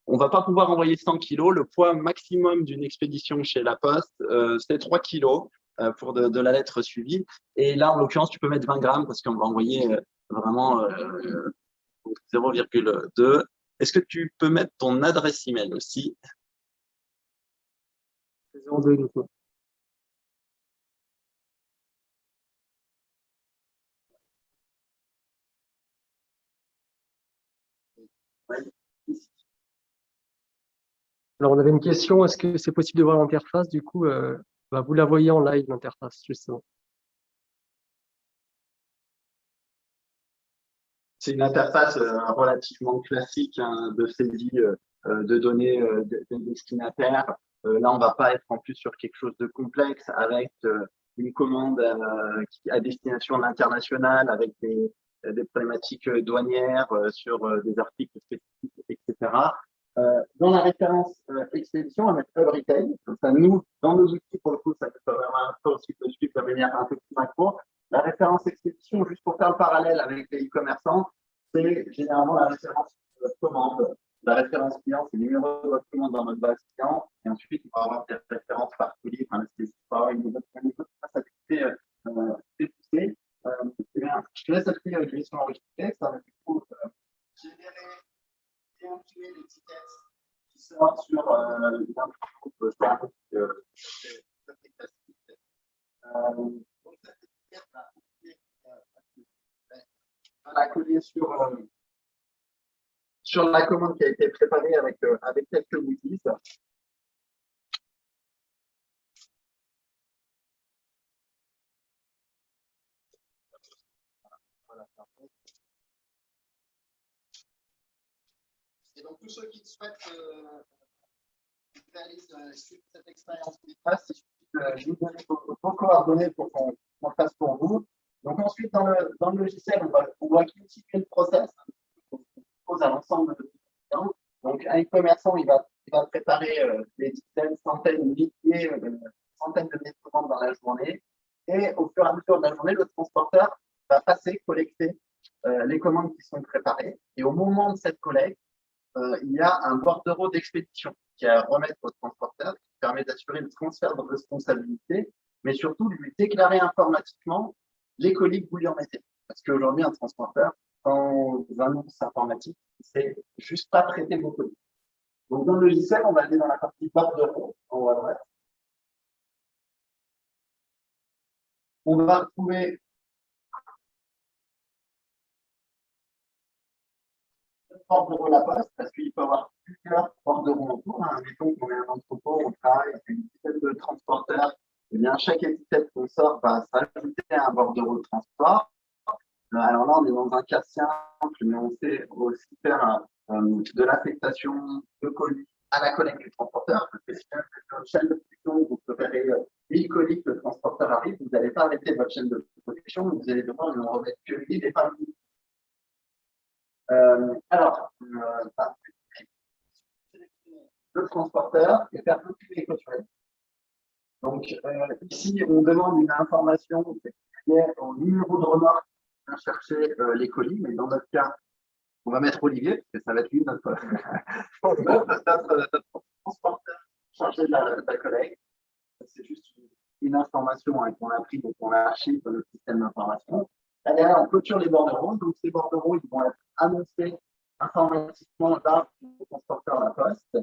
on ne va pas pouvoir envoyer 100 kg. Le poids maximum d'une expédition chez La Poste, c'est 3 kg pour de la lettre suivie. Et là, en l'occurrence, tu peux mettre 20 grammes parce qu'on va envoyer vraiment 0,2. Est-ce que tu peux mettre ton adresse email aussi? 02 du coup. Alors, on avait une question, est-ce que c'est possible de voir l'interface? Du coup, vous la voyez en live, l'interface, justement. C'est une interface relativement classique hein, de saisie de données des destinataires. Là, on ne va pas être en plus sur quelque chose de complexe avec une commande à destination de l'international avec des problématiques douanières sur des articles spécifiques, etc. Dans la référence expédition, on va mettre Hub Retail. Comme ça, nous, dans nos outils, pour le coup, ça peut vraiment un peu aussi de suivre de manière un peu plus macro. La référence expédition, juste pour faire le parallèle avec les e-commerçants, c'est généralement la référence commande. La référence client, c'est le numéro de votre commande dans notre base client. Et ensuite, on va avoir des références par colis. Enfin, c'est pas une nouvelle ça c'est poussé. Je te laisse appuyer sur enregistrer. Ça va du coup générer et imprimer les tickets qui sortent sur un groupe. C'est un peu classique. Donc, cette étiquette va la coller sur la commande qui a été préparée avec quelques goodies. Voilà. Et donc, tous ceux qui souhaitent suivre cette expérience qui passe, je vous donne vos coordonnées pour qu'on le fasse pour vous. Donc, ensuite, dans le logiciel, on va continuer le process. On propose à l'ensemble de nos clients. Donc, un e-commerçant, il va préparer des dizaines, centaines, milliers, centaines de mille commandes dans la journée. Et au fur et à mesure de la journée, le transporteur va collecter les commandes qui sont préparées. Et au moment de cette collecte, il y a un bordereau d'expédition qui est à remettre au transporteur, qui permet d'assurer le transfert de responsabilité, mais surtout de lui déclarer informatiquement les colis que vous lui en mettez. Parce qu'aujourd'hui, un transporteur, sans annonce informatique, c'est juste pas traiter vos colis. Donc, dans le logiciel, on va aller dans la partie bordereau, en haut à droite. On va retrouver bordereau La Poste, parce qu'il peut y avoir plusieurs bordereaux en cours. Mettons qu'on est un entrepôt, on travaille avec une dizaine de transporteurs eh bien, chaque étiquette qu'on sort va s'ajouter à un bordereau de transport. Alors là, on est dans un cas simple, mais on sait aussi faire de l'affectation de colis à la collecte du transporteur. Parce que si vous êtes sur une chaîne de production, vous préparez 1000 colis que le transporteur arrive, vous n'allez pas arrêter votre chaîne de production, vous allez devoir lui en remettre que 1000 et pas 1000. Le transporteur et faire toutes les clôtures. Donc, ici, on demande une information qui est au numéro de remorque à chercher les colis, mais dans notre cas, on va mettre Olivier, parce que ça va être lui notre transporteur chargé de la collecte. C'est juste une information qu'on a pris, donc on l'archive dans le système d'information. Là, derrière, on clôture les bordereaux. Donc, ces bordereaux, ils vont être annoncés informatiquement là au transporteur à la poste.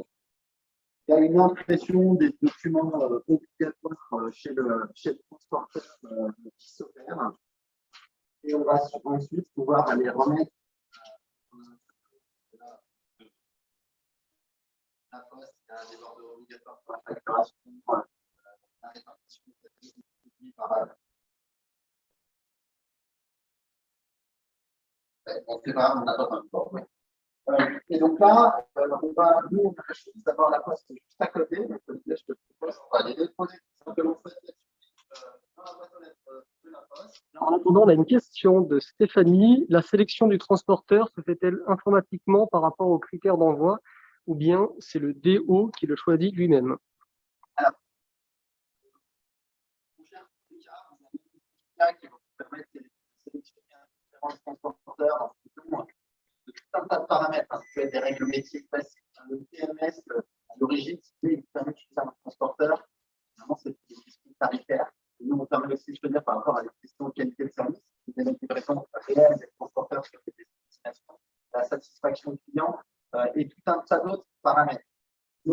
Il y a une impression des documents obligatoires chez le transporteur qui s'opère. Et on va ensuite pouvoir aller remettre la poste, il y a des bordereaux obligatoires pour la facturation, la répartition par on ne sait pas, on n'a pas un port. Et donc là, on a la chance d'avoir la poste juste à côté. Donc, je te propose, on va aller déposer simplement ça dans la boîte aux lettres de la poste. En attendant, on a une question de Stéphanie. La sélection du transporteur se fait-elle informatiquement par rapport aux critères d'envoi ou bien c'est le DO qui le choisit lui-même? Alors, mon cher Ricard, vous avez qui va vous permettre de sélectionner différents transporteurs en fonction de tout un tas de paramètres. Ça peut être des règles métiers classiques. Le TMS, à l'origine, il vous permet d'utiliser un transporteur. Vraiment, c'est des questions tarifaires. Nous, on permet aussi de choisir par rapport à des questions de qualité de service. Vous avez des réponses réelles des transporteurs sur les destinations, la satisfaction client et tout un tas d'autres paramètres. Je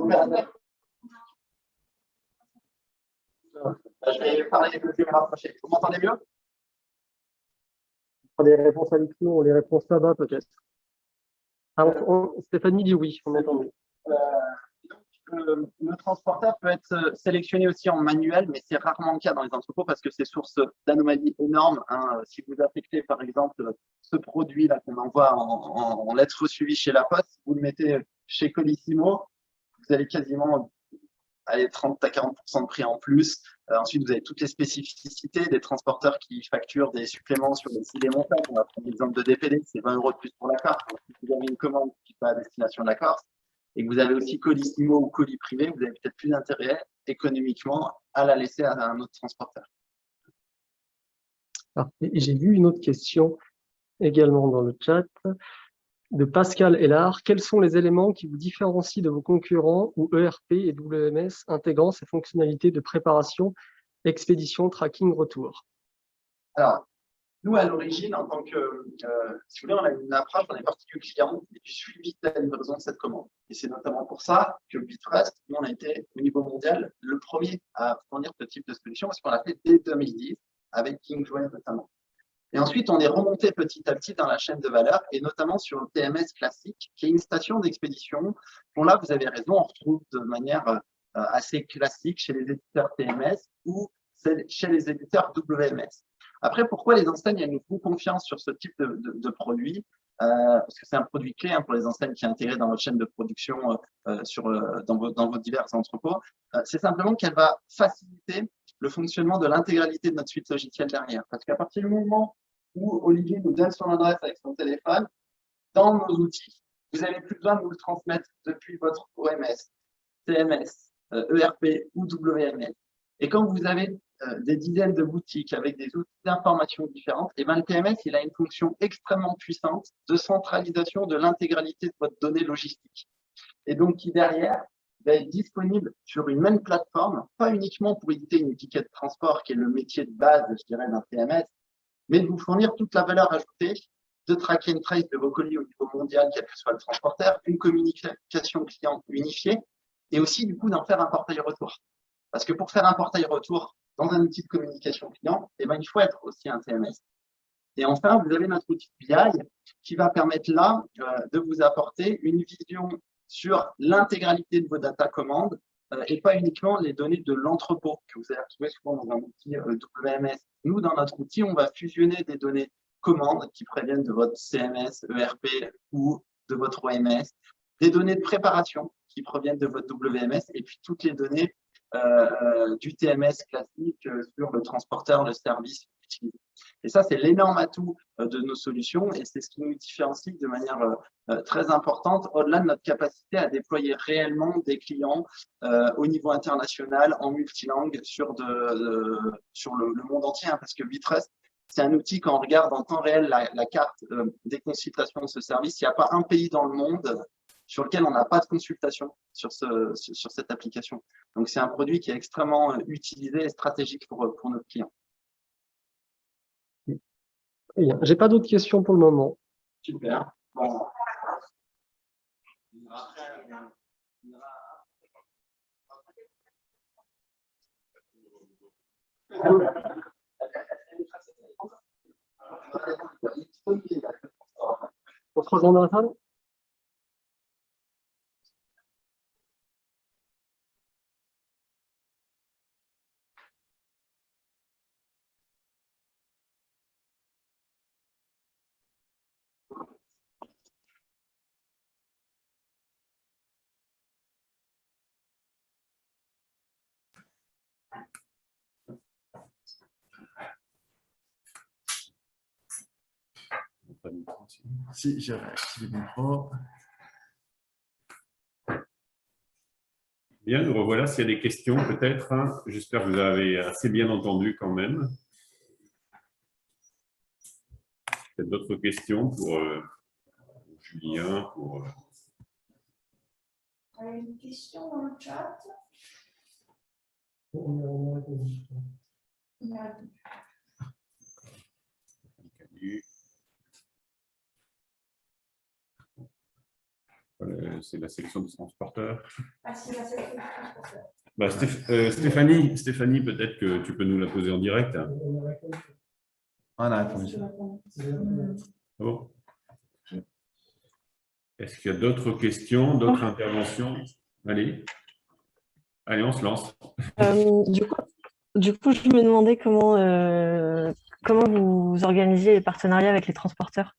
vais parler un peu plus rapproché. Vous m'entendez mieux? Les réponses à l'écrit ou les réponses là-bas peut-être. Stéphanie dit oui, on entend. Le transporteur peut être sélectionné aussi en manuel, mais c'est rarement le cas dans les entrepôts parce que c'est source d'anomalies énormes. Si vous affectez par exemple ce produit-là qu'on envoie en lettre suivie chez La Poste, si vous le mettez chez Colissimo, vous allez quasiment aller 30 à 40% de prix en plus. Ensuite, vous avez toutes les spécificités des transporteurs qui facturent des suppléments sur les filets montages. On va prendre l'exemple de DPD, c'est 20 € de plus pour la carte. Si vous avez une commande qui va à destination de la Corse et que vous avez aussi Colissimo ou colis privé, vous avez peut-être plus d'intérêt économiquement à la laisser à un autre transporteur. J'ai vu une autre question également dans le chat de Pascal Hellard. Quels sont les éléments qui vous différencient de vos concurrents ou ERP et WMS intégrant ces fonctionnalités de préparation, expédition, tracking, retour? Alors, nous, à l'origine, en tant que, si vous voulez, on a une approche, on est parti du client et du suivi de la livraison de cette commande. Et c'est notamment pour ça que Bitrust, nous, on a été, au niveau mondial, le premier à fournir ce type de solution parce qu'on l'a fait dès 2010 avec Kingsway notamment. Et ensuite, on est remonté petit à petit dans la chaîne de valeur, et notamment sur le TMS classique, qui est une station d'expédition. Bon, là, vous avez raison, on retrouve de manière assez classique chez les éditeurs TMS ou chez les éditeurs WMS. Après, pourquoi les enseignes nous font confiance sur ce type de produit? Parce que c'est un produit clé pour les enseignes qui est intégré dans votre chaîne de production dans vos divers entrepôts. C'est simplement qu'elle va faciliter le fonctionnement de l'intégralité de notre suite logicielle derrière. Parce qu'à partir du moment où Olivier nous donne son adresse avec son téléphone, dans nos outils, vous n'avez plus besoin de nous le transmettre depuis votre OMS, TMS, ERP ou WMS. Et quand vous avez des dizaines de boutiques avec des outils d'information différentes, et bien le TMS, il a une fonction extrêmement puissante de centralisation de l'intégralité de votre donnée logistique. Et donc, qui derrière va être disponible sur une même plateforme, pas uniquement pour éditer une étiquette de transport, qui est le métier de base, je dirais, d'un TMS, mais de vous fournir toute la valeur ajoutée de track and trace de vos colis au niveau mondial, quel que soit le transporteur, une communication client unifiée, et aussi, du coup, d'en faire un portail-retour. Parce que pour faire un portail-retour dans un outil de communication client, eh ben, il faut être aussi un TMS. Et enfin, vous avez notre outil BI qui va permettre là de vous apporter une vision sur l'intégralité de vos data commandes et pas uniquement les données de l'entrepôt que vous allez retrouver souvent dans un outil WMS. Nous, dans notre outil, on va fusionner des données commandes qui proviennent de votre CMS, ERP ou de votre OMS, des données de préparation qui proviennent de votre WMS et puis toutes les données du TMS classique sur le transporteur, le service utilisé. Et ça, c'est l'énorme atout de nos solutions et c'est ce qui nous différencie de manière très importante au-delà de notre capacité à déployer réellement des clients au niveau international, en multilangue, sur le monde entier, hein, parce que Vitrust, c'est un outil, quand on regarde en temps réel la carte des consultations de ce service, il n'y a pas un pays dans le monde sur lequel on n'a pas de consultation sur cette application. Donc, c'est un produit qui est extrêmement utilisé et stratégique pour nos clients. Je n'ai pas d'autres questions pour le moment. Super. Bon. On se rejoint dans la salle? Si, j'ai réactivé le micro. Bien, nous revoilà. S'il y a des questions, peut-être. Hein. J'espère que vous avez assez bien entendu quand même. Peut-être d'autres questions pour Julien, pour… Une question dans le chat. C'est la sélection des transporteurs. Ah, c'est la sélection des transporteurs. Bah, Stéphanie, peut-être que tu peux nous la poser en direct. On a répondu. Ah bon. Est-ce qu'il y a d'autres questions, d'autres interventions? Allez, on se lance. Du coup, je me demandais comment vous organisiez les partenariats avec les transporteurs.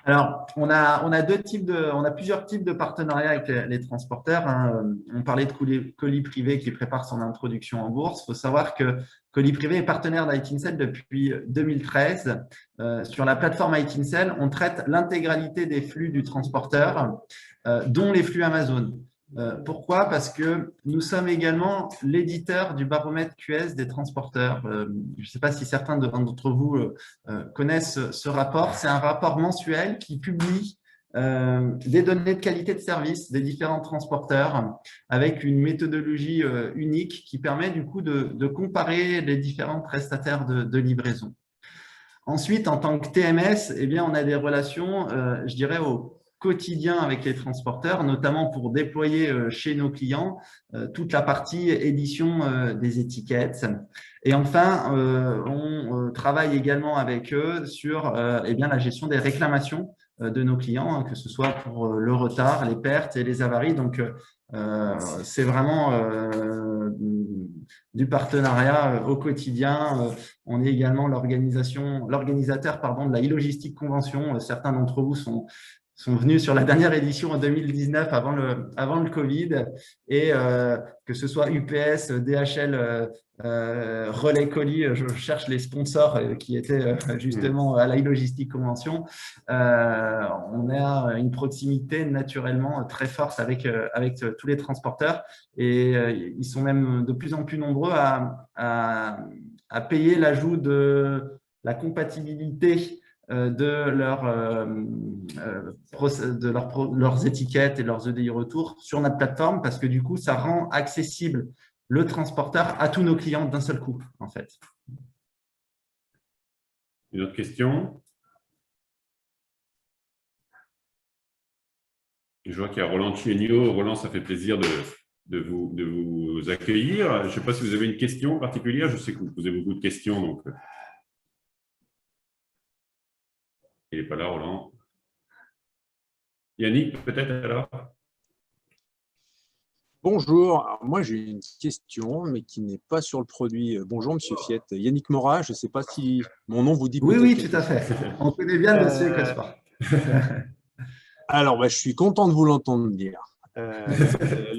Alors, on a plusieurs types de partenariats avec les transporteurs. Hein. On parlait de Colis Privé qui prépare son introduction en bourse. Il faut savoir que Colis Privé est partenaire d'ITincel depuis 2013. Sur la plateforme ITincel, on traite l'intégralité des flux du transporteur, dont les flux Amazon. Pourquoi? Parce que nous sommes également l'éditeur du baromètre QS des transporteurs. Je ne sais pas si certains d'entre vous connaissent ce rapport. C'est un rapport mensuel qui publie des données de qualité de service des différents transporteurs avec une méthodologie unique qui permet du coup de comparer les différents prestataires de livraison. Ensuite, en tant que TMS, eh bien, on a des relations, je dirais, au quotidien avec les transporteurs, notamment pour déployer chez nos clients toute la partie édition des étiquettes. Et enfin, on travaille également avec eux sur eh bien, la gestion des réclamations de nos clients, hein, que ce soit pour le retard, les pertes et les avaries. Donc, c'est vraiment du partenariat au quotidien. On est également l'organisateur de la e-logistique convention. Certains d'entre vous sont venus sur la dernière édition en 2019 avant le Covid, et que ce soit UPS, DHL, Relais Colis, je cherche les sponsors qui étaient justement à la e-logistique convention. On a une proximité naturellement très forte avec tous les transporteurs, et ils sont même de plus en plus nombreux à payer l'ajout de la compatibilité de leurs étiquettes et leurs EDI retours sur notre plateforme, parce que du coup, ça rend accessible le transporteur à tous nos clients d'un seul coup, en fait. Une autre question? Je vois qu'il y a Roland Chiegno. Roland, ça fait plaisir de vous accueillir. Je ne sais pas si vous avez une question particulière. Je sais que vous posez beaucoup de questions, donc… Il n'est pas là, Roland. Yannick, peut-être alors? Bonjour, alors moi j'ai une question, mais qui n'est pas sur le produit. Bonjour Monsieur Fiette, Yannick Morat, je ne sais pas si mon nom vous dit Oui, peut-être oui, quelque tout à chose. fait. On connaît bien le dossier Ecosport. Alors, je suis content de vous l'entendre dire.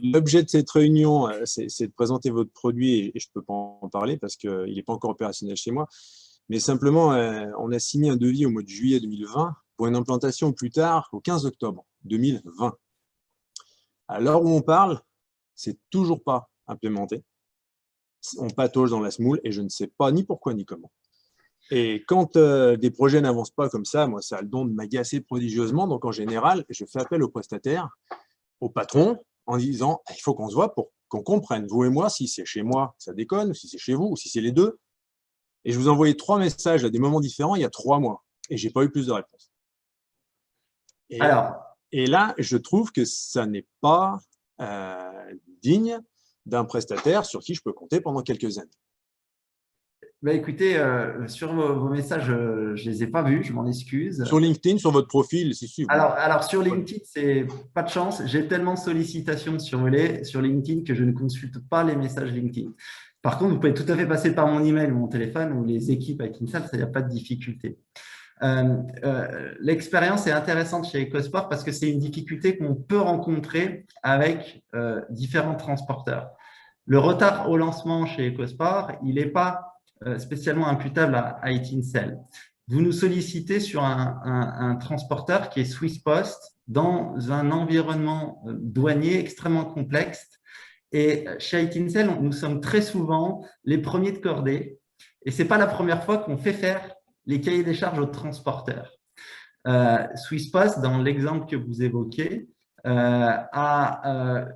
L'objet de cette réunion, c'est de présenter votre produit et je ne peux pas en parler parce qu'il n'est pas encore opérationnel chez moi. Mais simplement, on a signé un devis au mois de juillet 2020 pour une implantation plus tard, au 15 octobre 2020. À l'heure où on parle, c'est toujours pas implémenté. On patauge dans la semoule et je ne sais pas ni pourquoi ni comment. Et quand des projets n'avancent pas comme ça, moi, ça a le don de m'agacer prodigieusement. Donc, en général, je fais appel au prestataire, au patron, en disant il faut qu'on se voit pour qu'on comprenne, vous et moi, si c'est chez moi, ça déconne, ou si c'est chez vous, ou si c'est les deux. Et je vous ai envoyé 3 messages à des moments différents il y a 3 mois. Et je n'ai pas eu plus de réponses. Et là, je trouve que ça n'est pas digne d'un prestataire sur qui je peux compter pendant quelques années. Écoutez, sur vos messages, je ne les ai pas vus, je m'en excuse. Sur LinkedIn, sur votre profil, si. Alors, sur LinkedIn, c'est pas de chance. J'ai tellement de sollicitations sur LinkedIn que je ne consulte pas les messages LinkedIn. Par contre, vous pouvez tout à fait passer par mon email ou mon téléphone ou les équipes avec InSal, ça, il n'y a pas de difficulté. L'expérience est intéressante chez Ecosport parce que c'est une difficulté qu'on peut rencontrer avec différents transporteurs. Le retard au lancement chez Ecosport, il n'est pas spécialement imputable à ITINCEL. Vous nous sollicitez sur un transporteur qui est Swiss Post dans un environnement douanier extrêmement complexe. Et chez ITINCEL, nous sommes très souvent les premiers de cordée. Et ce n'est pas la première fois qu'on fait faire les cahiers des charges aux transporteurs. Swiss Post, dans l'exemple que vous évoquez, a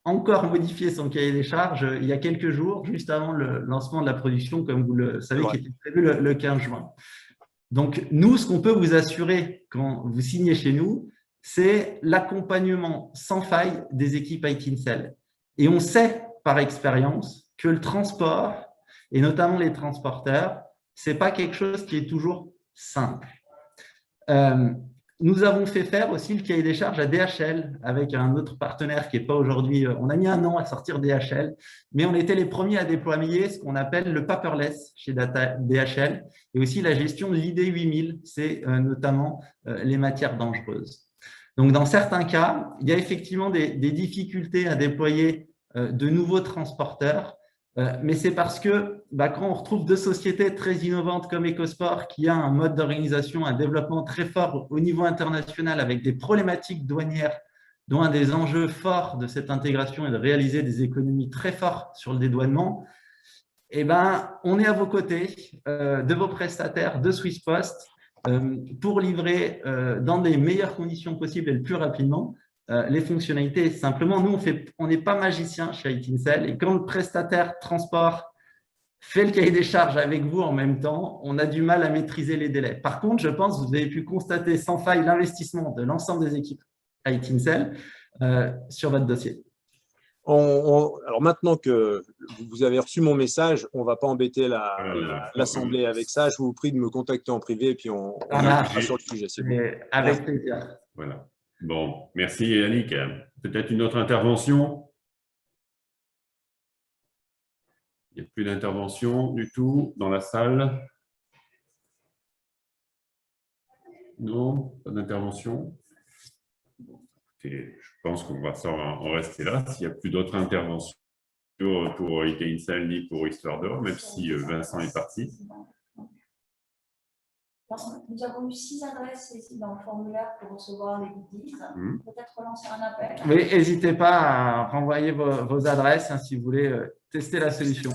encore modifié son cahier des charges il y a quelques jours, juste avant le lancement de la production, comme vous le savez, qui était prévu le 15 juin. Donc, nous, ce qu'on peut vous assurer quand vous signez chez nous, c'est l'accompagnement sans faille des équipes ITINCEL. Et on sait par expérience que le transport, et notamment les transporteurs, ce n'est pas quelque chose qui est toujours simple. Nous avons fait faire aussi le cahier des charges à DHL avec un autre partenaire qui n'est pas aujourd'hui… On a mis 1 an à sortir DHL, mais on était les premiers à déployer ce qu'on appelle le paperless chez DHL et aussi la gestion de l'ID 8000, c'est notamment les matières dangereuses. Donc, dans certains cas, il y a effectivement des difficultés à déployer de nouveaux transporteurs, mais c'est parce que quand on retrouve 2 sociétés très innovantes comme Ecosport, qui a un mode d'organisation, un développement très fort au niveau international avec des problématiques douanières, dont un des enjeux forts de cette intégration est de réaliser des économies très fortes sur le dédouanement, on est à vos côtés, de vos prestataires, de Swiss Post, pour livrer dans les meilleures conditions possibles et le plus rapidement les fonctionnalités. Simplement, nous, on n'est pas magicien chez ITINCEL et quand le prestataire transport fait le cahier des charges avec vous en même temps, on a du mal à maîtriser les délais. Par contre, je pense que vous avez pu constater sans faille l'investissement de l'ensemble des équipes ITINCEL sur votre dossier. Alors maintenant que vous avez reçu mon message, on ne va pas embêter l'Assemblée avec ça. Je vous prie de me contacter en privé et puis on va sur le sujet. Avec plaisir. Voilà. Bon, merci Yannick. Peut-être une autre intervention? Il n'y a plus d'intervention du tout dans la salle? Non, pas d'intervention. Je pense qu'on va en rester là. S'il n'y a plus d'autres interventions pour ITINCEL ni pour Histoire d'Or, même si Vincent est parti. Nous avons eu 6 adresses ici dans le formulaire pour recevoir les goodies. Peut-être relancer un appel. Oui, n'hésitez pas à renvoyer vos adresses si vous voulez tester la solution.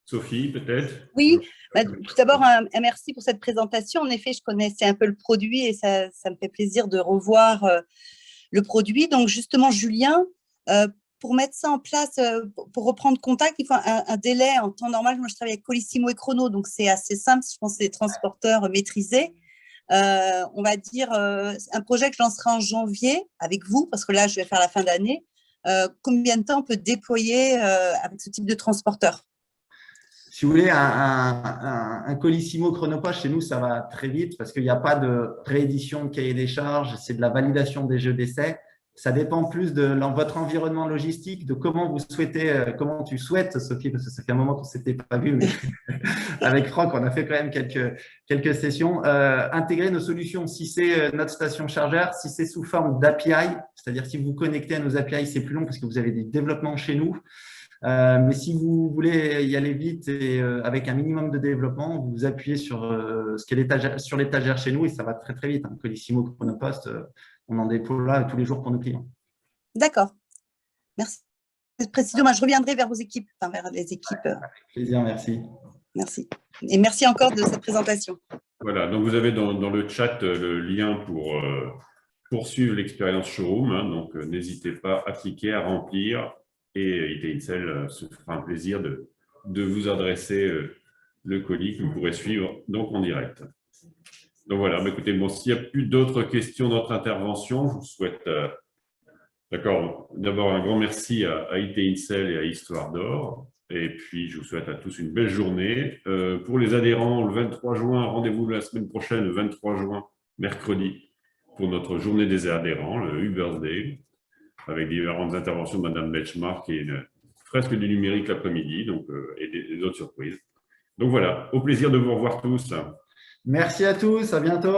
Sophie, peut-être? Oui, tout d'abord, un merci pour cette présentation. En effet, je connaissais un peu le produit et ça me fait plaisir de revoir le produit. Donc, justement, Julien, pour mettre ça en place, pour reprendre contact, il faut un délai en temps normal. Moi, je travaille avec Colissimo et Chrono, donc c'est assez simple. Je pense que c'est des transporteurs maîtrisés. On va dire un projet que je lancerai en janvier avec vous, parce que là, je vais faire la fin d'année. Combien de temps on peut déployer avec ce type de transporteur? Si vous voulez, un Colissimo Chronopost, chez nous, ça va très vite parce qu'il n'y a pas de réédition de cahier des charges, c'est de la validation des jeux d'essai. Ça dépend plus de votre environnement logistique, de comment comment tu souhaites, Sophie, parce que ça fait un moment qu'on ne s'était pas vu, mais avec Franck, on a fait quand même quelques sessions. Intégrer nos solutions, si c'est notre station chargeur, si c'est sous forme d'API, c'est-à-dire si vous vous connectez à nos API, c'est plus long parce que vous avez des développements chez nous. Mais si vous voulez y aller vite et avec un minimum de développement, vous appuyez sur sur l'étagère chez nous et ça va très très vite. Colissimo, Chronopost, on en dépôt là tous les jours pour nos clients. D'accord. Merci. Précisément, je reviendrai vers vos équipes, enfin vers les équipes. Avec plaisir, merci. Merci. Et merci encore de cette présentation. Voilà, donc vous avez dans le chat le lien pour poursuivre l'expérience showroom. Hein, donc n'hésitez pas à cliquer, à remplir. Et IT Incel se fera un plaisir de vous adresser le colis que vous pourrez suivre donc en direct. Donc voilà, écoutez, bon, s'il n'y a plus d'autres questions dans notre intervention, je vous souhaite d'abord un grand merci à IT Incel et à Histoire d'Or. Et puis, je vous souhaite à tous une belle journée. Pour les adhérents, le 23 juin, rendez-vous la semaine prochaine, le 23 juin, mercredi, pour notre journée des adhérents, le Uber's Day, avec différentes interventions de Madame Benchmark et une fresque du numérique l'après-midi, et des autres surprises. Donc voilà, au plaisir de vous revoir tous. Merci à tous, à bientôt.